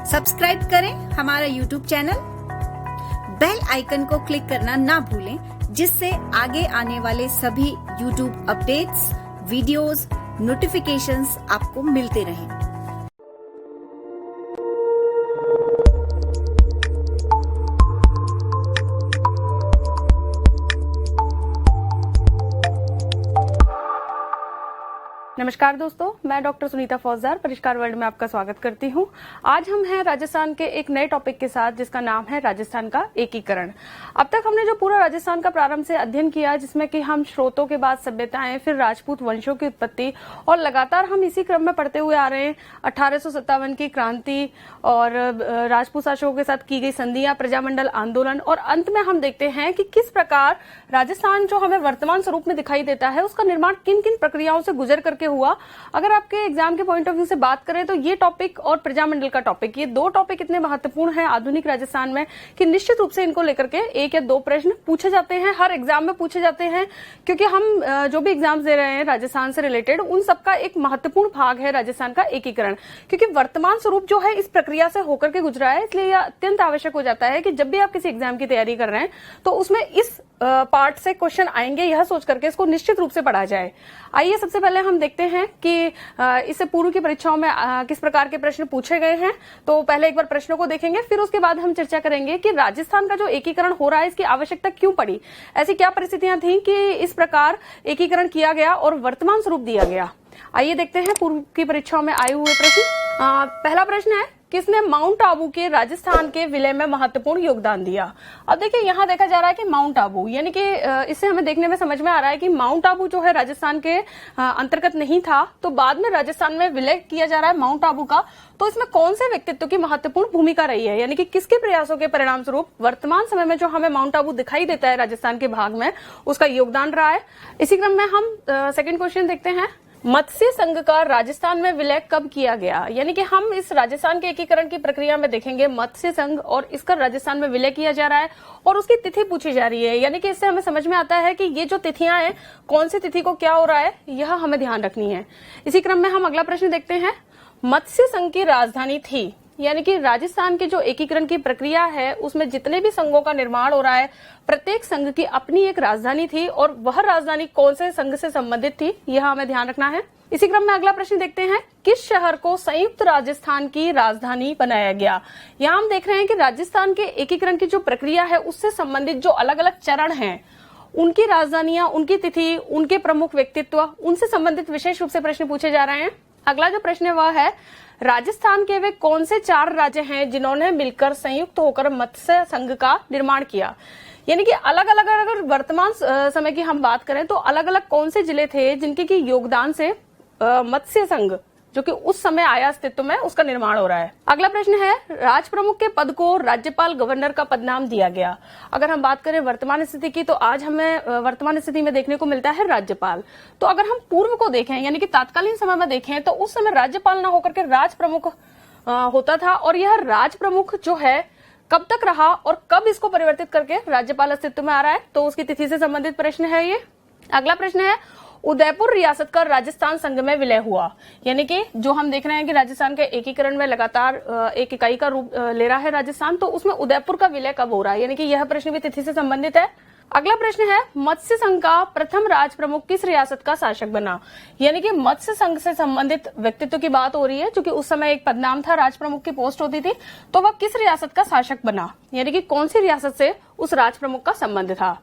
Subscribe करें हमारा YouTube channel, bell icon को क्लिक करना ना भूलें, जिससे आगे आने वाले सभी यूट्यूब अपडेट्स, वीडियोस, नोटिफिकेशंस आपको मिलते रहें। नमस्कार दोस्तों, मैं डॉक्टर सुनीता फौजदार परिष्कार वर्ल्ड में आपका स्वागत करती हूं। आज हम हैं राजस्थान के एक नए टॉपिक के साथ, जिसका नाम है राजस्थान का एकीकरण। अब तक हमने जो पूरा राजस्थान का प्रारंभ से अध्ययन किया, जिसमें कि हम स्रोतों के बाद सभ्यताएं, फिर राजपूत वंशों की उत्पत्ति, और लगातार हम इसी क्रम में पढ़ते हुए आ रहे हैं। 1857 की क्रांति और राजपूत शासकों के साथ की गई संधियां, प्रजामंडल आंदोलन, और अंत में हम देखते हैं कि किस प्रकार राजस्थान जो हमें वर्तमान स्वरूप में दिखाई देता है, उसका निर्माण किन किन प्रक्रियाओं से गुजर करके हुआ। अगर आपके एग्जाम के पॉइंट ऑफ व्यू से बात करें तो ये टॉपिक और प्रजामंडल का टॉपिक, ये दो टॉपिक इतने महत्वपूर्ण हैं आधुनिक राजस्थान में कि निश्चित रूप से इनको लेकर के एक या दो प्रश्न पूछे जाते हैं, हर एग्जाम में पूछे जाते हैं। क्योंकि हम जो भी एग्जाम्स दे रहे हैं राजस्थान से रिलेटेड, उन सबका एक महत्वपूर्ण भाग है राजस्थान का एकीकरण। क्योंकि वर्तमान स्वरूप जो है इस प्रक्रिया से होकर के गुजरा है, इसलिए यह अत्यंत आवश्यक हो जाता है कि जब भी आप किसी एग्जाम की तैयारी कर रहे हैं तो उसमें इस पार्ट से क्वेश्चन आएंगे, यह सोच करके इसको निश्चित रूप से पढ़ा जाए। आइए सबसे पहले हम देखते हैं कि इससे पूर्व की परीक्षाओं में किस प्रकार के प्रश्न पूछे गए हैं। तो पहले एक बार प्रश्नों को देखेंगे, फिर उसके बाद हम चर्चा करेंगे कि राजस्थान का जो एकीकरण हो रहा है, इसकी आवश्यकता क्यों पड़ी, ऐसी क्या परिस्थितियां थी कि इस प्रकार एकीकरण किया गया और वर्तमान स्वरूप दिया गया। आइए देखते हैं पूर्व की परीक्षाओं में आए हुए प्रश्न। पहला प्रश्न है, किसने माउंट आबू के राजस्थान के विलय में महत्वपूर्ण योगदान दिया। अब देखिए, यहाँ देखा जा रहा है कि माउंट आबू, यानी कि इससे हमें देखने में समझ में आ रहा है कि माउंट आबू जो है राजस्थान के अंतर्गत नहीं था, तो बाद में राजस्थान में विलय किया जा रहा है माउंट आबू का। तो इसमें कौन से व्यक्तित्व की महत्वपूर्ण भूमिका रही है, यानी कि किसके प्रयासों के परिणाम स्वरूप वर्तमान समय में जो हमें माउंट आबू दिखाई देता है राजस्थान के भाग में, उसका योगदान रहा है। इसी क्रम में हम सेकेंड क्वेश्चन देखते हैं, मत्स्य संघ का राजस्थान में विलय कब किया गया। यानी कि हम इस राजस्थान के एकीकरण की प्रक्रिया में देखेंगे मत्स्य संघ, और इसका राजस्थान में विलय किया जा रहा है और उसकी तिथि पूछी जा रही है। यानी कि इससे हमें समझ में आता है कि ये जो तिथियां हैं, कौन सी तिथि को क्या हो रहा है, यह हमें ध्यान रखनी है। इसी क्रम में हम अगला प्रश्न देखते हैं, मत्स्य संघ की राजधानी थी। यानी कि राजस्थान की जो एकीकरण की प्रक्रिया है, उसमें जितने भी संघों का निर्माण हो रहा है, प्रत्येक संघ की अपनी एक राजधानी थी, और वह राजधानी कौन से संघ से संबंधित थी, यह हमें ध्यान रखना है। इसी क्रम में अगला प्रश्न देखते हैं, किस शहर को संयुक्त राजस्थान की राजधानी बनाया गया। यहाँ हम देख रहे हैं कि राजस्थान के एकीकरण की जो प्रक्रिया है, उससे संबंधित जो अलग अलग चरण हैं, उनकी राजधानियां, उनकी तिथि, उनके प्रमुख व्यक्तित्व, उनसे संबंधित विशेष रूप से प्रश्न पूछे जा रहे हैं। अगला जो प्रश्न है वह है, राजस्थान के वे कौन से 4 राज्य हैं जिन्होंने मिलकर संयुक्त होकर मत्स्य संघ का निर्माण किया। यानी कि अलग अलग, अगर वर्तमान समय की हम बात करें तो अलग अलग कौन से जिले थे जिनके की योगदान से मत्स्य संघ जो कि उस समय आया अस्तित्व में, उसका निर्माण हो रहा है। अगला प्रश्न है, राज प्रमुख के पद को राज्यपाल गवर्नर का पदनाम दिया गया। अगर हम बात करें वर्तमान स्थिति की, तो आज हमें वर्तमान स्थिति में देखने को मिलता है राज्यपाल। तो अगर हम पूर्व को देखें, यानी कि तात्कालीन समय में देखें, तो उस समय राज्यपाल न होकर के राज प्रमुख होता था। और यह राज प्रमुख जो है कब तक रहा और कब इसको परिवर्तित करके राज्यपाल अस्तित्व में आ रहा है, तो उसकी तिथि से संबंधित प्रश्न है ये। अगला प्रश्न है, उदयपुर रियासत का राजस्थान संघ में विलय हुआ। यानी कि जो हम देख रहे हैं कि राजस्थान के एकीकरण में लगातार एक इकाई का रूप ले रहा है राजस्थान, तो उसमें उदयपुर का विलय कब हो रहा है, यानी कि यह प्रश्न भी तिथि से संबंधित है। अगला प्रश्न है, मत्स्य संघ का प्रथम राज प्रमुख किस रियासत का शासक बना। यानी कि मत्स्य संघ से संबंधित व्यक्तित्व की बात हो रही है, क्योंकि उस समय एक पदनाम था, राज प्रमुख की पोस्ट होती थी, तो वह किस रियासत का शासक बना, यानी कि कौन सी रियासत से उस राज प्रमुख का संबंध था।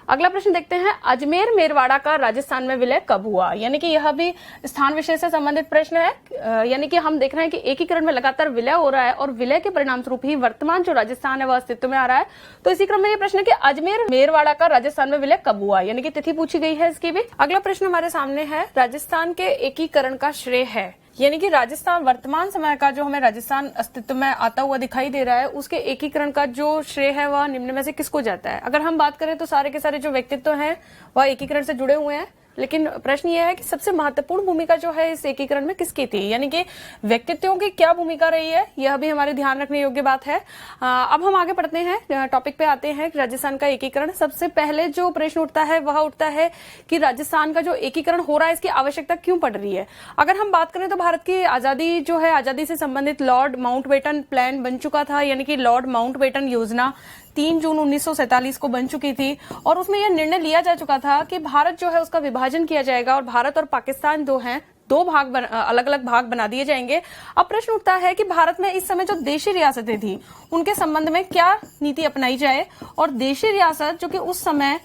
अगला प्रश्न देखते हैं, अजमेर मेरवाड़ा का राजस्थान में विलय कब हुआ। यानी कि यह भी स्थान विशेष से संबंधित प्रश्न है। यानी कि हम देख रहे हैं कि एकीकरण में लगातार विलय हो रहा है और विलय के परिणाम स्वरूप ही वर्तमान जो राजस्थान है वह अस्तित्व में आ रहा है। तो इसी क्रम में ये प्रश्न है कि अजमेर मेरवाड़ा का राजस्थान में विलय कब हुआ, यानी कि तिथि पूछी गई है इसकी भी। अगला प्रश्न हमारे सामने है, राजस्थान के एकीकरण का श्रेय है। यानी कि राजस्थान वर्तमान समय का जो हमें राजस्थान अस्तित्व में आता हुआ दिखाई दे रहा है, उसके एकीकरण का जो श्रेय है वह निम्न में से किसको जाता है। अगर हम बात करें तो सारे के सारे जो व्यक्तित्व हैं वह एकीकरण से जुड़े हुए हैं। लेकिन प्रश्न यह है कि सबसे महत्वपूर्ण भूमिका जो है इस एकीकरण में किसकी थी, यानी कि व्यक्तित्वों की क्या भूमिका रही है, यह भी हमारे ध्यान रखने योग्य बात है। अब हम आगे बढ़ते हैं, टॉपिक पे आते हैं, राजस्थान का एकीकरण। सबसे पहले जो प्रश्न उठता है वह उठता है कि राजस्थान का जो एकीकरण हो रहा है इसकी आवश्यकता क्यों पड़ रही है। अगर हम बात करें तो भारत की आजादी जो है, आजादी से संबंधित लॉर्ड माउंटबेटन प्लान बन चुका था, यानी कि लॉर्ड माउंटबेटन योजना 3 जून 1947 को बन चुकी थी और उसमें यह निर्णय लिया जा चुका था कि भारत जो है उसका विभाजन किया जाएगा और भारत और पाकिस्तान जो हैं दो अलग अलग भाग बना दिए जाएंगे। अब प्रश्न उठता है कि भारत में इस समय जो देशी रियासतें थी उनके संबंध में क्या नीति अपनाई जाए, और देशी रियासत जो कि उस समय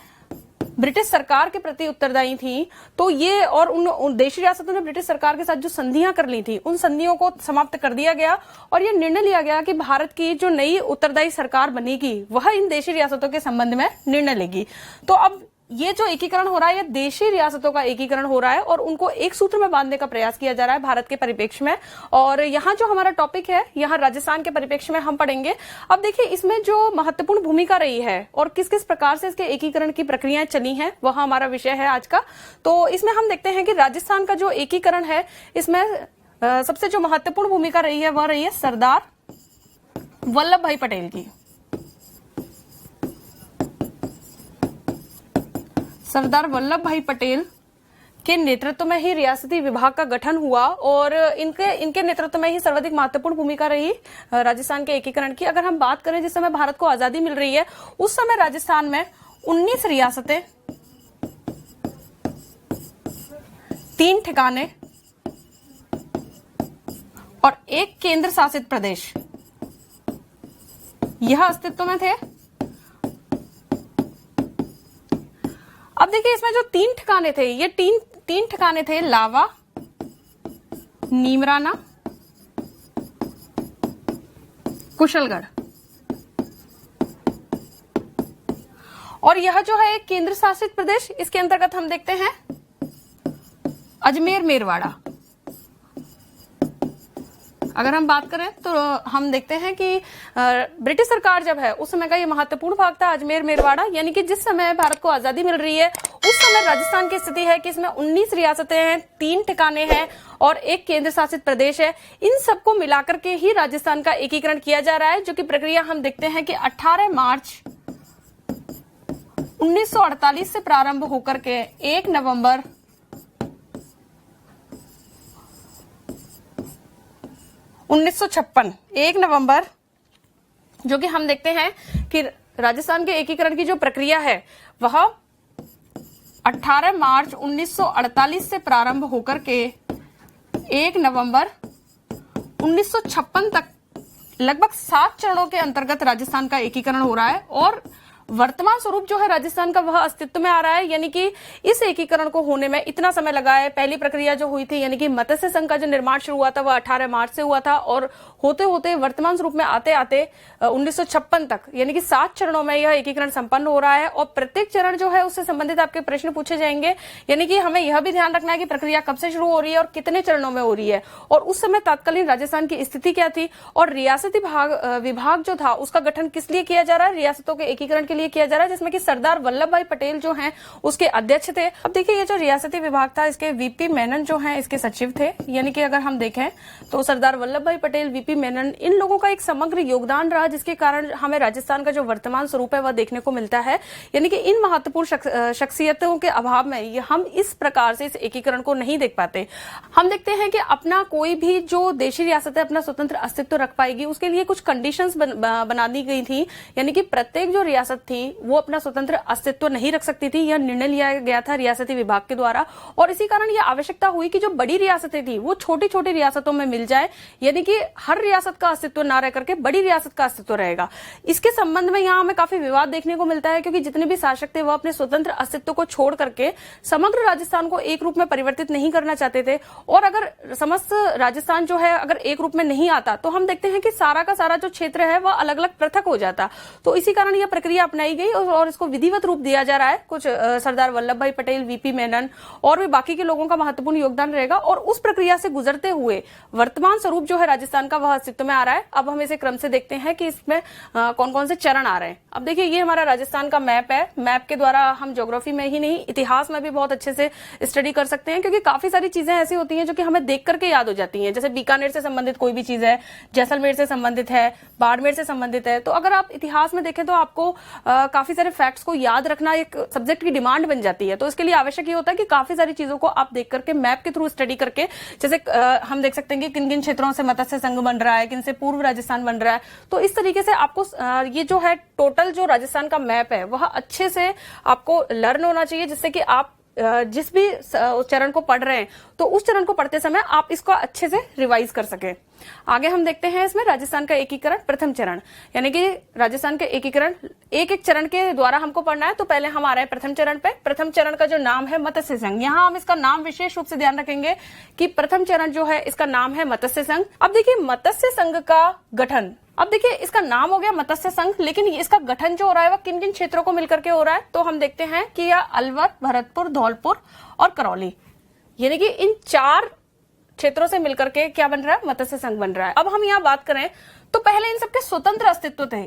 ब्रिटिश सरकार के प्रति उत्तरदायी थी, तो ये और उन देशी रियासतों ने ब्रिटिश सरकार के साथ जो संधियां कर ली थी उन संधियों को समाप्त कर दिया गया और ये निर्णय लिया गया कि भारत की जो नई उत्तरदायी सरकार बनेगी वह इन देशी रियासतों के संबंध में निर्णय लेगी। तो अब ये जो एकीकरण हो रहा है, ये देशी रियासतों का एकीकरण हो रहा है और उनको एक सूत्र में बांधने का प्रयास किया जा रहा है भारत के परिप्रेक्ष्य में। और यहाँ जो हमारा टॉपिक है, यहाँ राजस्थान के परिप्रेक्ष्य में हम पढ़ेंगे। अब देखिए इसमें जो महत्वपूर्ण भूमिका रही है और किस किस प्रकार से इसके एकीकरण की प्रक्रियाएं चली हैं, वह हमारा विषय है आज का। तो इसमें हम देखते हैं कि राजस्थान का जो एकीकरण है, इसमें सबसे जो महत्वपूर्ण भूमिका रही है वह रही है सरदार वल्लभ भाई पटेल की। सरदार वल्लभ भाई पटेल के नेतृत्व में ही रियासती विभाग का गठन हुआ और इनके नेतृत्व में ही सर्वाधिक महत्वपूर्ण भूमिका रही राजस्थान के एकीकरण की। अगर हम बात करें जिस समय भारत को आजादी मिल रही है उस समय राजस्थान में 19 रियासतें, 3 ठिकाने और 1 केंद्र शासित प्रदेश यह अस्तित्व में थे। अब देखिए इसमें जो 3 ठिकाने थे, ये तीन ठिकाने थे, लावा, नीमराना, कुशलगढ़। और यह जो है एक केंद्र शासित प्रदेश, इसके अंतर्गत हम देखते हैं अजमेर मेरवाड़ा। अगर हम बात करें तो हम देखते हैं कि ब्रिटिश सरकार जब है उस समय का ये महत्वपूर्ण भाग था अजमेर मेरवाड़ा, यानी कि जिस समय भारत को आजादी मिल रही है उस समय राजस्थान की स्थिति है कि इसमें 19 रियासतें हैं, 3 ठिकाने हैं और 1 केंद्र शासित प्रदेश है। इन सबको मिलाकर के ही राजस्थान का एकीकरण किया जा रहा है, जो कि प्रक्रिया हम देखते हैं कि 18 मार्च 1948 से प्रारंभ होकर के 1 नवंबर 1956, 1 नवंबर, जो कि हम देखते हैं कि राजस्थान के एकीकरण की जो प्रक्रिया है वह 18 मार्च 1948 से प्रारंभ होकर के 1 नवंबर 1956 तक लगभग 7 चरणों के अंतर्गत राजस्थान का एकीकरण हो रहा है और वर्तमान स्वरूप जो है राजस्थान का वह अस्तित्व में आ रहा है, यानी कि इस एकीकरण को होने में इतना समय लगा है। पहली प्रक्रिया जो हुई थी, यानी कि मत्स्य संघ का जो निर्माण शुरू हुआ था वह 18 मार्च से हुआ था और होते होते वर्तमान स्वरूप में आते आते 1956 तक, यानी कि 7 चरणों में यह एकीकरण संपन्न हो रहा है। और प्रत्येक चरण जो है उससे संबंधित आपके प्रश्न पूछे जाएंगे, यानी कि हमें यह भी ध्यान रखना है कि प्रक्रिया कब से शुरू हो रही है और कितने चरणों में हो रही है और उस समय तत्कालीन राजस्थान की स्थिति क्या थी और रियासती विभाग जो था उसका गठन किस लिए किया जा रहा है, रियासतों के एकीकरण के लिए किया जा रहा है, जिसमें कि सरदार वल्लभ भाई पटेल जो हैं उसके अध्यक्ष थे। अब देखिए ये जो रियासती विभाग था इसके वीपी मेनन जो हैं इसके सचिव थे, यानी कि अगर हम देखें तो सरदार वल्लभ भाई पटेल, वीपी मेनन, इन लोगों का एक समग्र योगदान रहा जिसके कारण हमें राजस्थान का जो वर्तमान स्वरूप है वह देखने को मिलता है। यानी कि इन महत्वपूर्ण शख्सियतों के अभाव में हम इस प्रकार से इस एकीकरण को नहीं देख पाते। हम देखते हैं कि अपना कोई भी जो देशी रियासत है अपना स्वतंत्र अस्तित्व रख पाएगी उसके लिए कुछ कंडीशंस बना दी गई थी, यानी कि प्रत्येक जो रियासत थी वो अपना स्वतंत्र अस्तित्व नहीं रख सकती थी। यह निर्णय लिया गया था रियासती विभाग के द्वारा और इसी कारण यह आवश्यकता हुई कि जो बड़ी रियासतें थी वो छोटी छोटी रियासतों में मिल जाए, यानी कि हर रियासत का अस्तित्व ना रह करके बड़ी रियासत का अस्तित्व रहेगा। इसके संबंध में यहाँ हमें काफी विवाद देखने को मिलता है क्योंकि जितने भी शासक थे वह अपने स्वतंत्र अस्तित्व को छोड़ करके समग्र राजस्थान को एक रूप में परिवर्तित नहीं करना चाहते थे और अगर समस्त राजस्थान जो है अगर एक रूप में नहीं आता तो हम देखते हैं कि सारा का सारा जो क्षेत्र है वह अलग अलग पृथक हो जाता। तो इसी कारण यह प्रक्रिया अपनाई गई और इसको विधिवत रूप दिया जा रहा है। कुछ सरदार वल्लभ भाई पटेल, वीपी मेनन और भी बाकी के लोगों का महत्वपूर्ण योगदान रहेगा और उस प्रक्रिया से गुजरते हुए वर्तमान स्वरूप जो है राजस्थान का वह अस्तित्व में आ रहा है। अब हम इसे क्रम से देखते हैं कि इसमें कौन कौन से चरण आ रहे हैं। अब देखिए, ये हमारा राजस्थान का मैप है। मैप के द्वारा हम ज्योग्राफी में ही नहीं, इतिहास में भी बहुत अच्छे से स्टडी कर सकते हैं, क्योंकि काफी सारी चीजें ऐसी होती हैं जो कि हमें देख करके याद हो जाती हैं। जैसे बीकानेर से संबंधित कोई भी चीज है, जैसलमेर से संबंधित है, बाड़मेर से संबंधित है, तो अगर आप इतिहास में देखें तो आपको काफी सारे फैक्ट्स को याद रखना एक सब्जेक्ट की डिमांड बन जाती है। तो इसके लिए आवश्यक ये होता है कि काफी सारी चीजों को आप देख करके मैप के थ्रू स्टडी करके, जैसे हम देख सकते हैं कि किन किन क्षेत्रों से मत्स्य संघ बन रहा है, किन से पूर्व राजस्थान बन रहा है। तो इस तरीके से आपको ये जो है टोटल जो राजस्थान का मैप है वह अच्छे से आपको लर्न होना चाहिए, जिससे कि आप जिस भी चरण को पढ़ रहे हैं तो उस चरण को पढ़ते समय आप इसको अच्छे से रिवाइज कर सके। आगे हम देखते हैं इसमें राजस्थान का एकीकरण प्रथम चरण, यानी कि राजस्थान का एकीकरण एक एक चरण के द्वारा हमको पढ़ना है। तो पहले हम आ रहे हैं प्रथम चरण पे। प्रथम चरण का जो नाम है मत्स्य संघ, यहाँ हम इसका नाम विशेष रूप से ध्यान रखेंगे कि प्रथम चरण जो है इसका नाम है मत्स्य संघ। अब देखिए, मत्स्य संघ का गठन, अब देखिए इसका नाम हो गया मत्स्य संघ, लेकिन इसका गठन जो हो रहा है वह किन किन क्षेत्रों को मिलकर के हो रहा है। तो हम देखते हैं कि यह अलवर, भरतपुर, धौलपुर और करौली, यानी कि इन 4 क्षेत्रों से मिलकर के क्या बन रहा है, मत्स्य संघ बन रहा है। अब हम यहाँ बात करें तो पहले इन सबके स्वतंत्र अस्तित्व थे,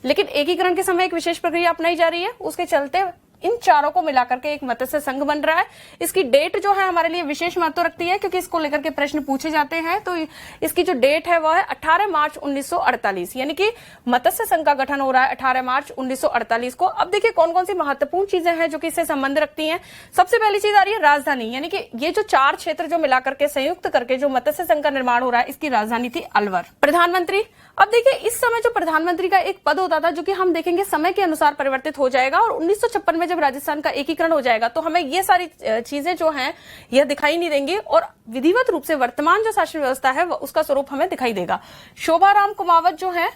लेकिन एकीकरण के समय एक विशेष प्रक्रिया अपनाई जा रही है, उसके चलते इन चारों को मिलाकर के एक मत्स्य संघ बन रहा है। इसकी डेट जो है हमारे लिए विशेष महत्व रखती है, क्योंकि इसको लेकर के प्रश्न पूछे जाते हैं। तो इसकी जो डेट है वह है 18 मार्च 1948, यानी कि मत्स्य संघ का गठन हो रहा है 18 मार्च 1948 को। अब देखिए कौन कौन सी महत्वपूर्ण चीजें हैं जो कि इससे संबंध रखती हैं। सबसे पहली चीज आ रही है राजधानी, यानी कि ये जो 4 क्षेत्र जो मिलाकर के संयुक्त करके जो मत्स्य संघ का निर्माण हो रहा है, इसकी राजधानी थी अलवर। प्रधानमंत्री, अब देखिए इस समय जो प्रधानमंत्री का एक पद होता था, जो कि हम देखेंगे समय के अनुसार परिवर्तित हो जाएगा, और 1956 में जब राजस्थान का एकीकरण हो जाएगा तो हमें ये सारी चीजें जो हैं यह दिखाई नहीं देंगी, और विधिवत रूप से वर्तमान जो शासन व्यवस्था है उसका स्वरूप हमें दिखाई देगा। शोभाराम कुमावत जो है,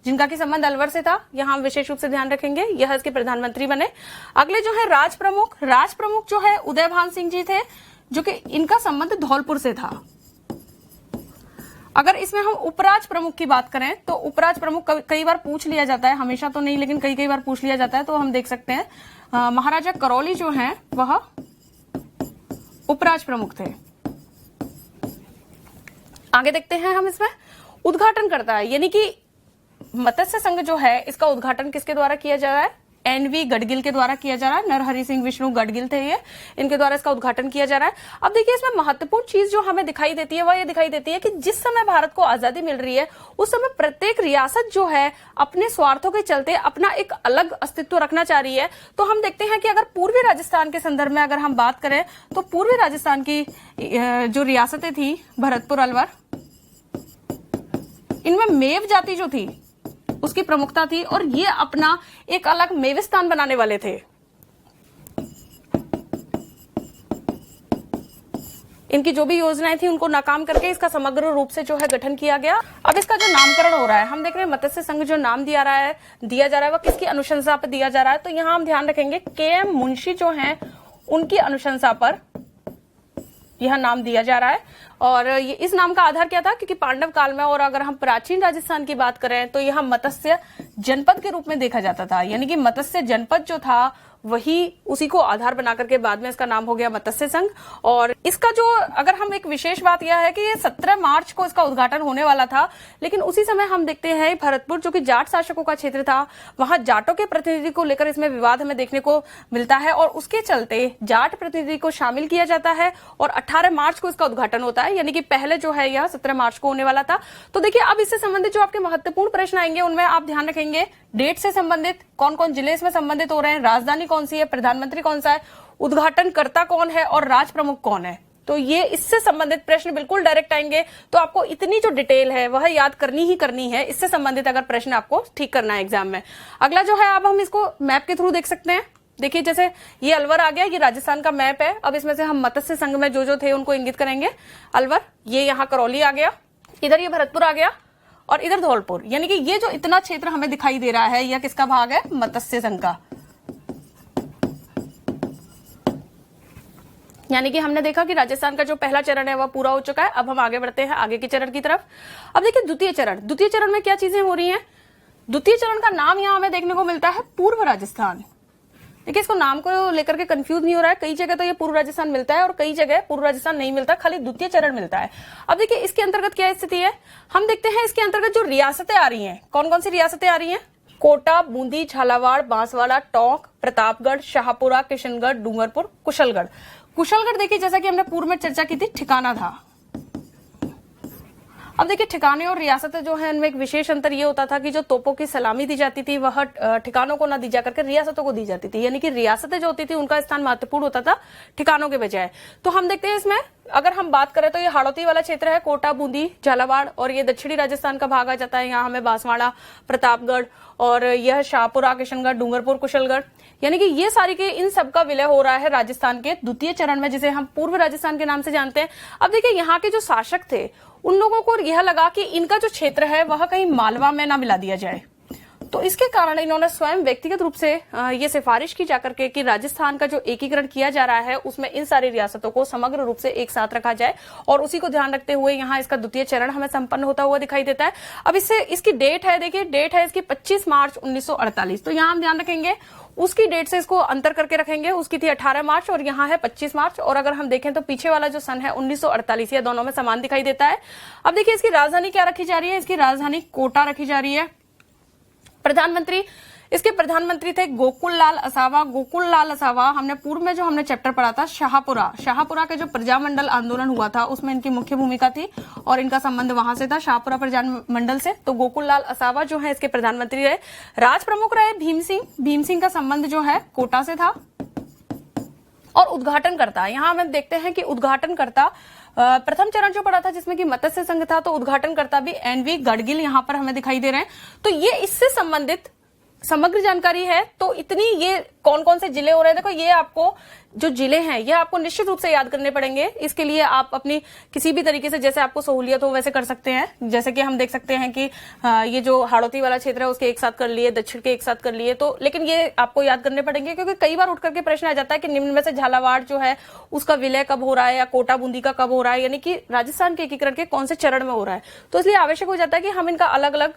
जिनका की संबंध अलवर से था, यहां हम विशेष रूप से ध्यान रखेंगे, यह इसके प्रधानमंत्री बने। अगले जो है राज प्रमुख जो है उदयभान सिंह जी थे, जो कि इनका संबंध धौलपुर से था। अगर इसमें हम उपराज प्रमुख की बात करें तो उपराज प्रमुख कई बार पूछ लिया जाता है, हमेशा तो नहीं लेकिन कई बार पूछ लिया जाता है। तो हम देख सकते हैं महाराजा करौली जो हैं वह उपराज प्रमुख थे। आगे देखते हैं हम इसमें उद्घाटन करता है, यानी कि मत्स्य संघ जो है इसका उद्घाटन किसके द्वारा किया जा रहा है, एनवी गडगिल के द्वारा किया जा रहा है। नरहरि सिंह विष्णु गडगिल थे ये, इनके द्वारा इसका उद्घाटन किया जा रहा है। अब देखिए इसमें महत्वपूर्ण चीज जो हमें दिखाई देती है वह ये दिखाई देती है कि जिस समय भारत को आजादी मिल रही है उस समय प्रत्येक रियासत जो है अपने स्वार्थों के चलते अपना एक अलग अस्तित्व रखना चाह रही है। तो हम देखते हैं कि अगर पूर्वी राजस्थान के संदर्भ में अगर हम बात करें तो पूर्वी राजस्थान की जो रियासतें थी, भरतपुर, अलवर, इनमें मेव जाति जो थी उसकी प्रमुखता थी, और ये अपना एक अलग मेविस्तान बनाने वाले थे। इनकी जो भी योजनाएं थी उनको नाकाम करके इसका समग्र रूप से जो है गठन किया गया। अब इसका जो नामकरण हो रहा है, हम देख रहे हैं मत्स्य संघ जो नाम दिया जा रहा है वह किसकी अनुशंसा पर दिया जा रहा है। तो यहां हम ध्यान रखेंगे KM मुंशी जो हैं उनकी अनुशंसा पर यह नाम दिया जा रहा है। और ये इस नाम का आधार क्या था, क्योंकि पांडव काल में, और अगर हम प्राचीन राजस्थान की बात करें तो यह मत्स्य जनपद के रूप में देखा जाता था, यानी कि मत्स्य जनपद जो था वही उसी को आधार बना करके बाद में इसका नाम हो गया मत्स्य संघ। और इसका जो अगर हम एक विशेष बात यह है कि ये 17 मार्च को इसका उद्घाटन होने वाला था, लेकिन उसी समय हम देखते हैं भरतपुर जो कि जाट शासकों का क्षेत्र था, वहां जाटों के प्रतिनिधि को लेकर इसमें विवाद हमें देखने को मिलता है, और उसके चलते जाट प्रतिनिधि को शामिल किया जाता है और 18 मार्च को इसका उद्घाटन होता है, यानी कि पहले जो है यह 17 मार्च को होने वाला था। तो देखिए अब इससे संबंधित जो आपके महत्वपूर्ण प्रश्न आएंगे उनमें आप ध्यान रखेंगे डेट से संबंधित, कौन कौन जिले इसमें संबंधित हो रहे हैं, राजधानी कौन सी है, प्रधानमंत्री कौन सा है, उद्घाटनकर्ता कौन है और राज प्रमुख कौन है। तो ये इससे संबंधित प्रश्न बिल्कुल डायरेक्ट आएंगे। तो आपको इतनी जो डिटेल है वह याद करनी ही करनी है, इससे संबंधित अगर प्रश्न आपको ठीक करना है एग्जाम में। अगला जो है अब हम इसको मैप के थ्रू देख सकते हैं। देखिए जैसे ये अलवर आ गया, ये राजस्थान का मैप है। अब इसमें से हम मत्स्य संघ में जो थे उनको इंगित करेंगे। अलवर, ये यहाँ करौली आ गया, इधर ये भरतपुर आ गया और इधर धौलपुर, यानी कि ये जो इतना क्षेत्र हमें दिखाई दे रहा है यह किसका भाग है, मत्स्य संघ का। यानी कि हमने देखा कि राजस्थान का जो पहला चरण है वह पूरा हो चुका है। अब हम आगे बढ़ते हैं आगे के चरण की तरफ। अब देखिए द्वितीय चरण में क्या चीजें हो रही हैं। द्वितीय चरण का नाम यहाँ हमें देखने को मिलता है पूर्व राजस्थान। देखिए, इसको नाम को लेकर के कंफ्यूज नहीं हो रहा है, कई जगह तो ये पूर्व राजस्थान मिलता है और कई जगह पूर्व राजस्थान नहीं मिलता, खाली द्वितीय चरण मिलता है। अब देखिए इसके अंतर्गत क्या स्थिति है, हम देखते हैं इसके अंतर्गत जो रियासतें आ रही हैं, कौन कौन सी रियासतें आ रही हैं, कोटा, बूंदी, झालावाड़, बांसवाड़ा, टोंक, प्रतापगढ़, शाहपुरा, किशनगढ़, डूंगरपुर, कुशलगढ़। कुशलगढ़ देखिए जैसा कि हमने पूर्व में चर्चा की थी, ठिकाना था। अब देखिए ठिकाने और रियासतें जो है इनमें एक विशेष अंतर ये होता था कि जो तोपों की सलामी दी जाती थी वह ठिकानों को ना दी जाकर के रियासतों को दी जाती थी, यानी कि रियासतें जो होती थी उनका स्थान महत्वपूर्ण होता था ठिकानों के बजाय। तो हम देखते हैं इसमें अगर हम बात करें तो ये हाड़ौती वाला क्षेत्र है, कोटा, बूंदी, झालावाड़, और ये दक्षिणी राजस्थान का भाग आ जाता है। यहाँ हमें बांसवाड़ा, प्रतापगढ़ और यह शाहपुरा, किशनगढ़, डूंगरपुर, कुशलगढ़, यानी कि ये सारी के इन सब का विलय हो रहा है राजस्थान के द्वितीय चरण में, जिसे हम पूर्व राजस्थान के नाम से जानते हैं। अब देखिए यहाँ के जो शासक थे उन लोगों को यह लगा कि इनका जो क्षेत्र है वह कहीं मालवा में ना मिला दिया जाए, तो इसके कारण इन्होंने स्वयं व्यक्तिगत रूप से ये सिफारिश की जाकर के कि राजस्थान का जो एकीकरण किया जा रहा है उसमें इन सारी रियासतों को समग्र रूप से एक साथ रखा जाए, और उसी को ध्यान रखते हुए यहाँ इसका द्वितीय चरण हमें संपन्न होता हुआ दिखाई देता है। अब इससे इसकी डेट है, देखिए डेट है इसकी 25 मार्च 1948, तो यहाँ हम ध्यान रखेंगे उसकी डेट से इसको अंतर करके रखेंगे, उसकी थी 18 मार्च और यहाँ है 25 मार्च, और अगर हम देखें तो पीछे वाला जो सन है 1948, ये दोनों में समान दिखाई देता है। अब देखिए इसकी राजधानी क्या रखी जा रही है, इसकी राजधानी कोटा रखी जा रही है। प्रधानमंत्री, इसके प्रधानमंत्री थे गोकुल लाल असावा। गोकुल लाल असावा हमने पूर्व में जो हमने चैप्टर पढ़ा था शाहपुरा के जो प्रजामंडल आंदोलन हुआ था उसमें इनकी मुख्य भूमिका थी और इनका संबंध वहां से था, शाहपुरा प्रजामंडल से। तो गोकुल लाल असावा जो है इसके प्रधानमंत्री रहे। राज प्रमुख रहे भीम सिंह का संबंध जो है कोटा से था। और उद्घाटनकर्ता, यहाँ हम देखते हैं कि उद्घाटनकर्ता प्रथम चरण जो पड़ा था जिसमें कि मत्स्य संघ था, तो उद्घाटनकर्ता भी एनवी गडगिल यहाँ पर हमें दिखाई दे रहे हैं। तो ये इससे संबंधित समग्र जानकारी है। तो इतनी ये कौन कौन से जिले हो रहे हैं, देखो ये आपको जो जिले हैं ये आपको निश्चित रूप से याद करने पड़ेंगे। इसके लिए आप अपनी किसी भी तरीके से जैसे आपको सहूलियत हो वैसे कर सकते हैं। जैसे कि हम देख सकते हैं कि ये जो हाड़ौती वाला क्षेत्र है उसके एक साथ कर लिए, दक्षिण के एक साथ कर लिए, तो लेकिन ये आपको याद करने पड़ेंगे क्योंकि कई बार उठ करके प्रश्न आ जाता है कि निम्न में से झालावाड़ जो है उसका विलय कब हो रहा है या कोटा बूंदी का कब हो रहा है, यानी कि राजस्थान के एकीकरण के कौन से चरण में हो रहा है। तो इसलिए आवश्यक हो जाता है कि हम इनका अलग अलग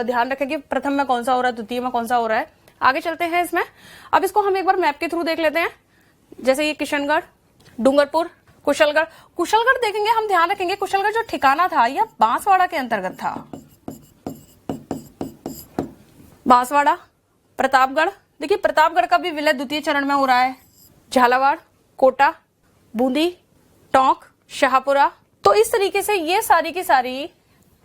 ध्यान रखें कि प्रथम में कौन सा हो रहा है, द्वितीय में कौन सा हो रहा है। आगे चलते हैं इसमें। अब इसको हम एक बार मैप के थ्रू देख लेते हैं। जैसे ये किशनगढ़, डूंगरपुर, कुशलगढ़ देखेंगे, हम ध्यान रखेंगे कुशलगढ़ जो ठिकाना था यह बांसवाड़ा के अंतर्गत था। बांसवाड़ा, प्रतापगढ़, देखिए प्रतापगढ़ का भी विलय द्वितीय चरण में हो रहा है। झालावाड़, कोटा, बूंदी, टोंक, शाहपुरा, तो इस तरीके से ये सारी की सारी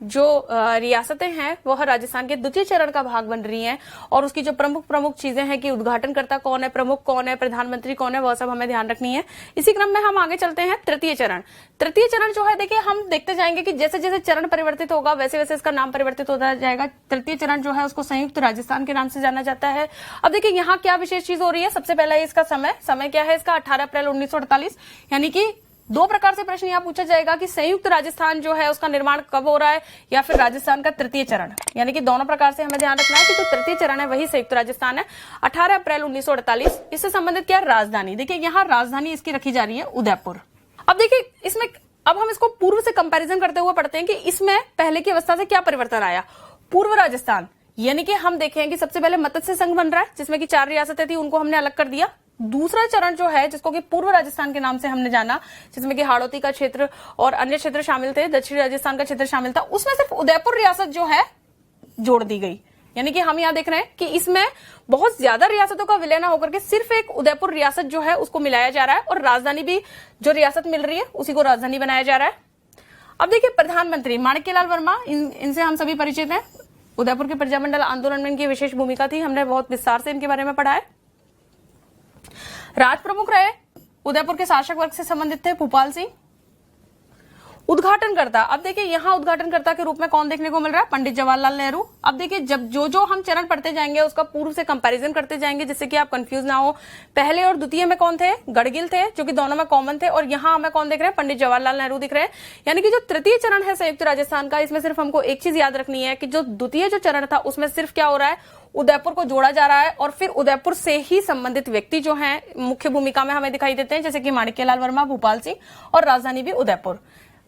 जो रियासतें हैं वह राजस्थान के द्वितीय चरण का भाग बन रही हैं। और उसकी जो प्रमुख चीजें हैं कि उद्घाटनकर्ता कौन है, प्रमुख कौन है, प्रधानमंत्री कौन है, वह सब हमें ध्यान रखनी है। इसी क्रम में हम आगे चलते हैं। तृतीय चरण जो है, देखिए हम देखते जाएंगे कि जैसे जैसे चरण परिवर्तित होगा वैसे वैसे इसका नाम परिवर्तित होता जाएगा। तृतीय चरण जो है उसको संयुक्त राजस्थान के नाम से जाना जाता है। अब देखिए यहाँ क्या विशेष चीज हो रही है, सबसे पहला इसका समय क्या है इसका 18 अप्रैल 1948, यानी कि दो प्रकार से प्रश्न यहाँ पूछा जाएगा कि संयुक्त राजस्थान जो है उसका निर्माण कब हो रहा है या फिर राजस्थान का तृतीय चरण, यानी कि दोनों प्रकार से हमें ध्यान रखना है कि जो तृतीय चरण है वही संयुक्त राजस्थान है। 18 अप्रैल 1948। इससे संबंधित क्या है, राजधानी। देखिए यहाँ राजधानी इसकी रखी जा रही है उदयपुर। अब देखिए इसमें अब हम इसको पूर्व से कंपैरिजन करते हुए पढ़ते हैं कि इसमें पहले की अवस्था से क्या परिवर्तन आया। पूर्व राजस्थान, यानी कि हम देखें कि सबसे पहले मत्स्य संघ बन रहा है जिसमें कि 4 रियासतें थी, उनको हमने अलग कर दिया। दूसरा चरण जो है जिसको कि पूर्व राजस्थान के नाम से हमने जाना, जिसमें कि हाड़ौती का क्षेत्र और अन्य क्षेत्र शामिल थे, दक्षिणी राजस्थान का क्षेत्र शामिल था, उसमें सिर्फ उदयपुर रियासत जो है जोड़ दी गई। यानी कि हम यहाँ देख रहे हैं कि इसमें बहुत ज्यादा रियासतों का विलय न होकर के सिर्फ एक उदयपुर रियासत जो है उसको मिलाया जा रहा है, और राजधानी भी जो रियासत मिल रही है उसी को राजधानी बनाया जा रहा है। अब देखिए प्रधानमंत्री माणिक्यलाल वर्मा, इनसे हम सभी परिचित हैं। उदयपुर के प्रजामंडल आंदोलन में इनकी विशेष भूमिका थी, हमने बहुत विस्तार से इनके बारे में पढ़ा है। राज प्रमुख रहे, उदयपुर के शासक वर्ग से संबंधित थे भूपाल सिंह। उद्घाटनकर्ता, अब देखिए यहाँ उद्घाटनकर्ता के रूप में कौन देखने को मिल रहा है, पंडित जवाहरलाल नेहरू। अब देखिए जब जो हम चरण पढ़ते जाएंगे उसका पूर्व से कंपैरिजन करते जाएंगे जिससे कि आप कंफ्यूज ना हो। पहले और द्वितीय में कौन थे, गडगिल थे, जो कि दोनों में कॉमन थे, और यहाँ हमें कौन दिख रहे हैं, पंडित जवाहरलाल नेहरू दिख रहे हैं। यानी कि जो तृतीय चरण है संयुक्त राजस्थान का, इसमें सिर्फ हमको एक चीज याद रखनी है कि जो द्वितीय जो चरण था उसमें सिर्फ क्या हो रहा है, उदयपुर को जोड़ा जा रहा है, और फिर उदयपुर से ही संबंधित व्यक्ति जो हैं मुख्य भूमिका में हमें दिखाई देते हैं, जैसे कि माणिक्यलाल वर्मा, भूपाल सिंह, और राजधानी भी उदयपुर।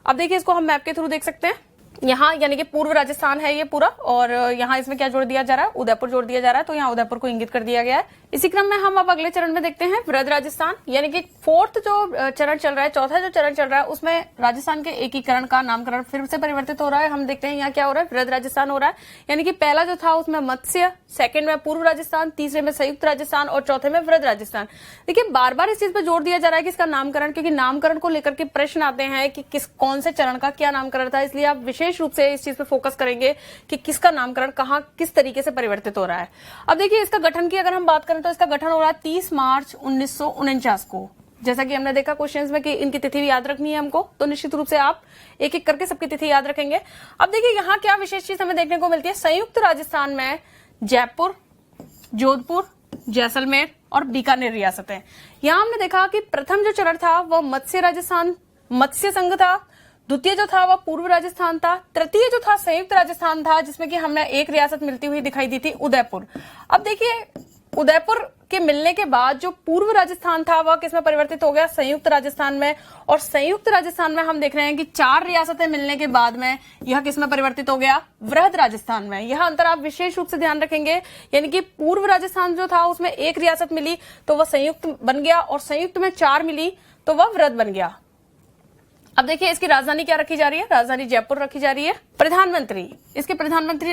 अब देखिए इसको हम मैप के थ्रू देख सकते हैं। यहाँ यानी कि पूर्व राजस्थान है ये पूरा, और यहाँ इसमें क्या जोड़ दिया जा रहा है, उदयपुर जोड़ दिया जा रहा है, तो यहाँ उदयपुर को इंगित कर दिया गया है। इसी क्रम में हम अब अगले चरण में देखते हैं वृहद राजस्थान, यानी कि फोर्थ जो चरण चल रहा है, चौथा जो चरण चल रहा है, उसमें राजस्थान के एकीकरण का नामकरण फिर से परिवर्तित हो रहा है। हम देखते हैं यहाँ क्या हो रहा है, वृहद राजस्थान हो रहा है, यानी कि पहला जो था उसमें मत्स्य, सेकंड में पूर्व राजस्थान, तीसरे में संयुक्त राजस्थान और चौथे में वृहद राजस्थान। देखिए बार बार इस चीज पर जोर दिया जा रहा है कि इसका नामकरण, क्योंकि नामकरण को लेकर के प्रश्न आते हैं कि कौन से चरण का क्या नामकरण था, इसलिए आप विशेष रूप से इस चीज पर फोकस करेंगे कि किसका नामकरण कहाँ किस तरीके से परिवर्तित हो रहा है। अब देखिए इसका गठन की अगर हम बात करें तो इसका गठन हो रहा है 30 मार्च 1949 को। जैसा कि हमने देखा क्वेश्चंस में कि इनकी तिथि भी याद रखनी है हमको, तो निश्चित रूप से आप एक एक करके सबकी तिथि याद रखेंगे। अब देखिए यहाँ क्या विशेष चीज हमें देखने को मिलती है, संयुक्त राजस्थान में जयपुर, जोधपुर, जैसलमेर और बीकानेर रियासतें। यहाँ हमने देखा कि प्रथम जो चरण था वह मत्स्य राजस्थान, मत्स्य संघ था, द्वितीय जो था वह पूर्व राजस्थान था, तृतीय जो था संयुक्त राजस्थान था, जिसमें कि हमें एक रियासत मिलती हुई दिखाई दी थी, उदयपुर। अब देखिए उदयपुर के मिलने के बाद जो पूर्व राजस्थान था वह किसमें परिवर्तित हो गया, संयुक्त राजस्थान में, और संयुक्त राजस्थान में हम देख रहे हैं कि 4 रियासतें मिलने के बाद में यह किसमें परिवर्तित हो गया, वृहद राजस्थान में। यह अंतर आप विशेष रूप से ध्यान रखेंगे, यानी कि पूर्व राजस्थान जो था उसमें 1 रियासत मिली तो वह संयुक्त बन गया, और संयुक्त में 4 मिली तो वह वृहद बन गया। अब देखिए इसकी राजधानी क्या रखी जा रही है, राजधानी जयपुर रखी जा रही है। प्रधानमंत्री, इसके प्रधानमंत्री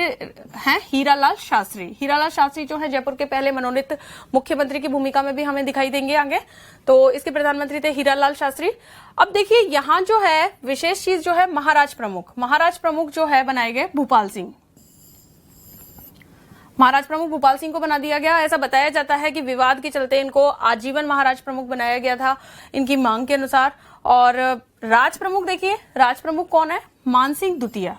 हैं हीरालाल शास्त्री। हीरालाल शास्त्री जो है जयपुर के पहले मनोनीत मुख्यमंत्री की भूमिका में भी हमें दिखाई देंगे आगे, तो इसके प्रधानमंत्री थे हीरालाल शास्त्री। अब देखिए यहाँ जो है विशेष चीज जो है महाराज प्रमुख, महाराज प्रमुख जो है बनाए गए भूपाल सिंह, महाराज प्रमुख भूपाल सिंह को बना दिया गया। ऐसा बताया जाता है कि विवाद के चलते इनको आजीवन महाराज प्रमुख बनाया गया था इनकी मांग के अनुसार। और राज प्रमुख देखिए, राज प्रमुख कौन है, मानसिंह द्वितीय।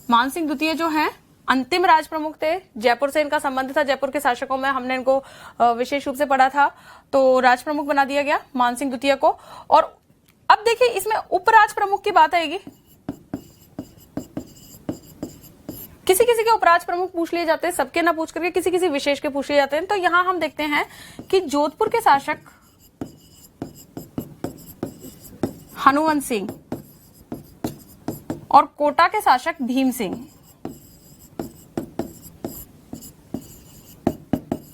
मानसिंह द्वितीय जो है अंतिम राज प्रमुख थे, जयपुर से इनका संबंध था, जयपुर के शासकों में हमने इनको विशेष रूप से पढ़ा था, तो राज प्रमुख बना दिया गया मानसिंह द्वितीय को। और अब देखिए इसमें उपराज प्रमुख की बात आएगी, किसी किसी के उपराज प्रमुख पूछ लिए जाते हैं, सबके ना पूछ करके किसी किसी विशेष के पूछ लिए जाते हैं। तो यहां हम देखते हैं कि जोधपुर के शासक हनुवंत सिंह और कोटा के शासक भीम सिंह,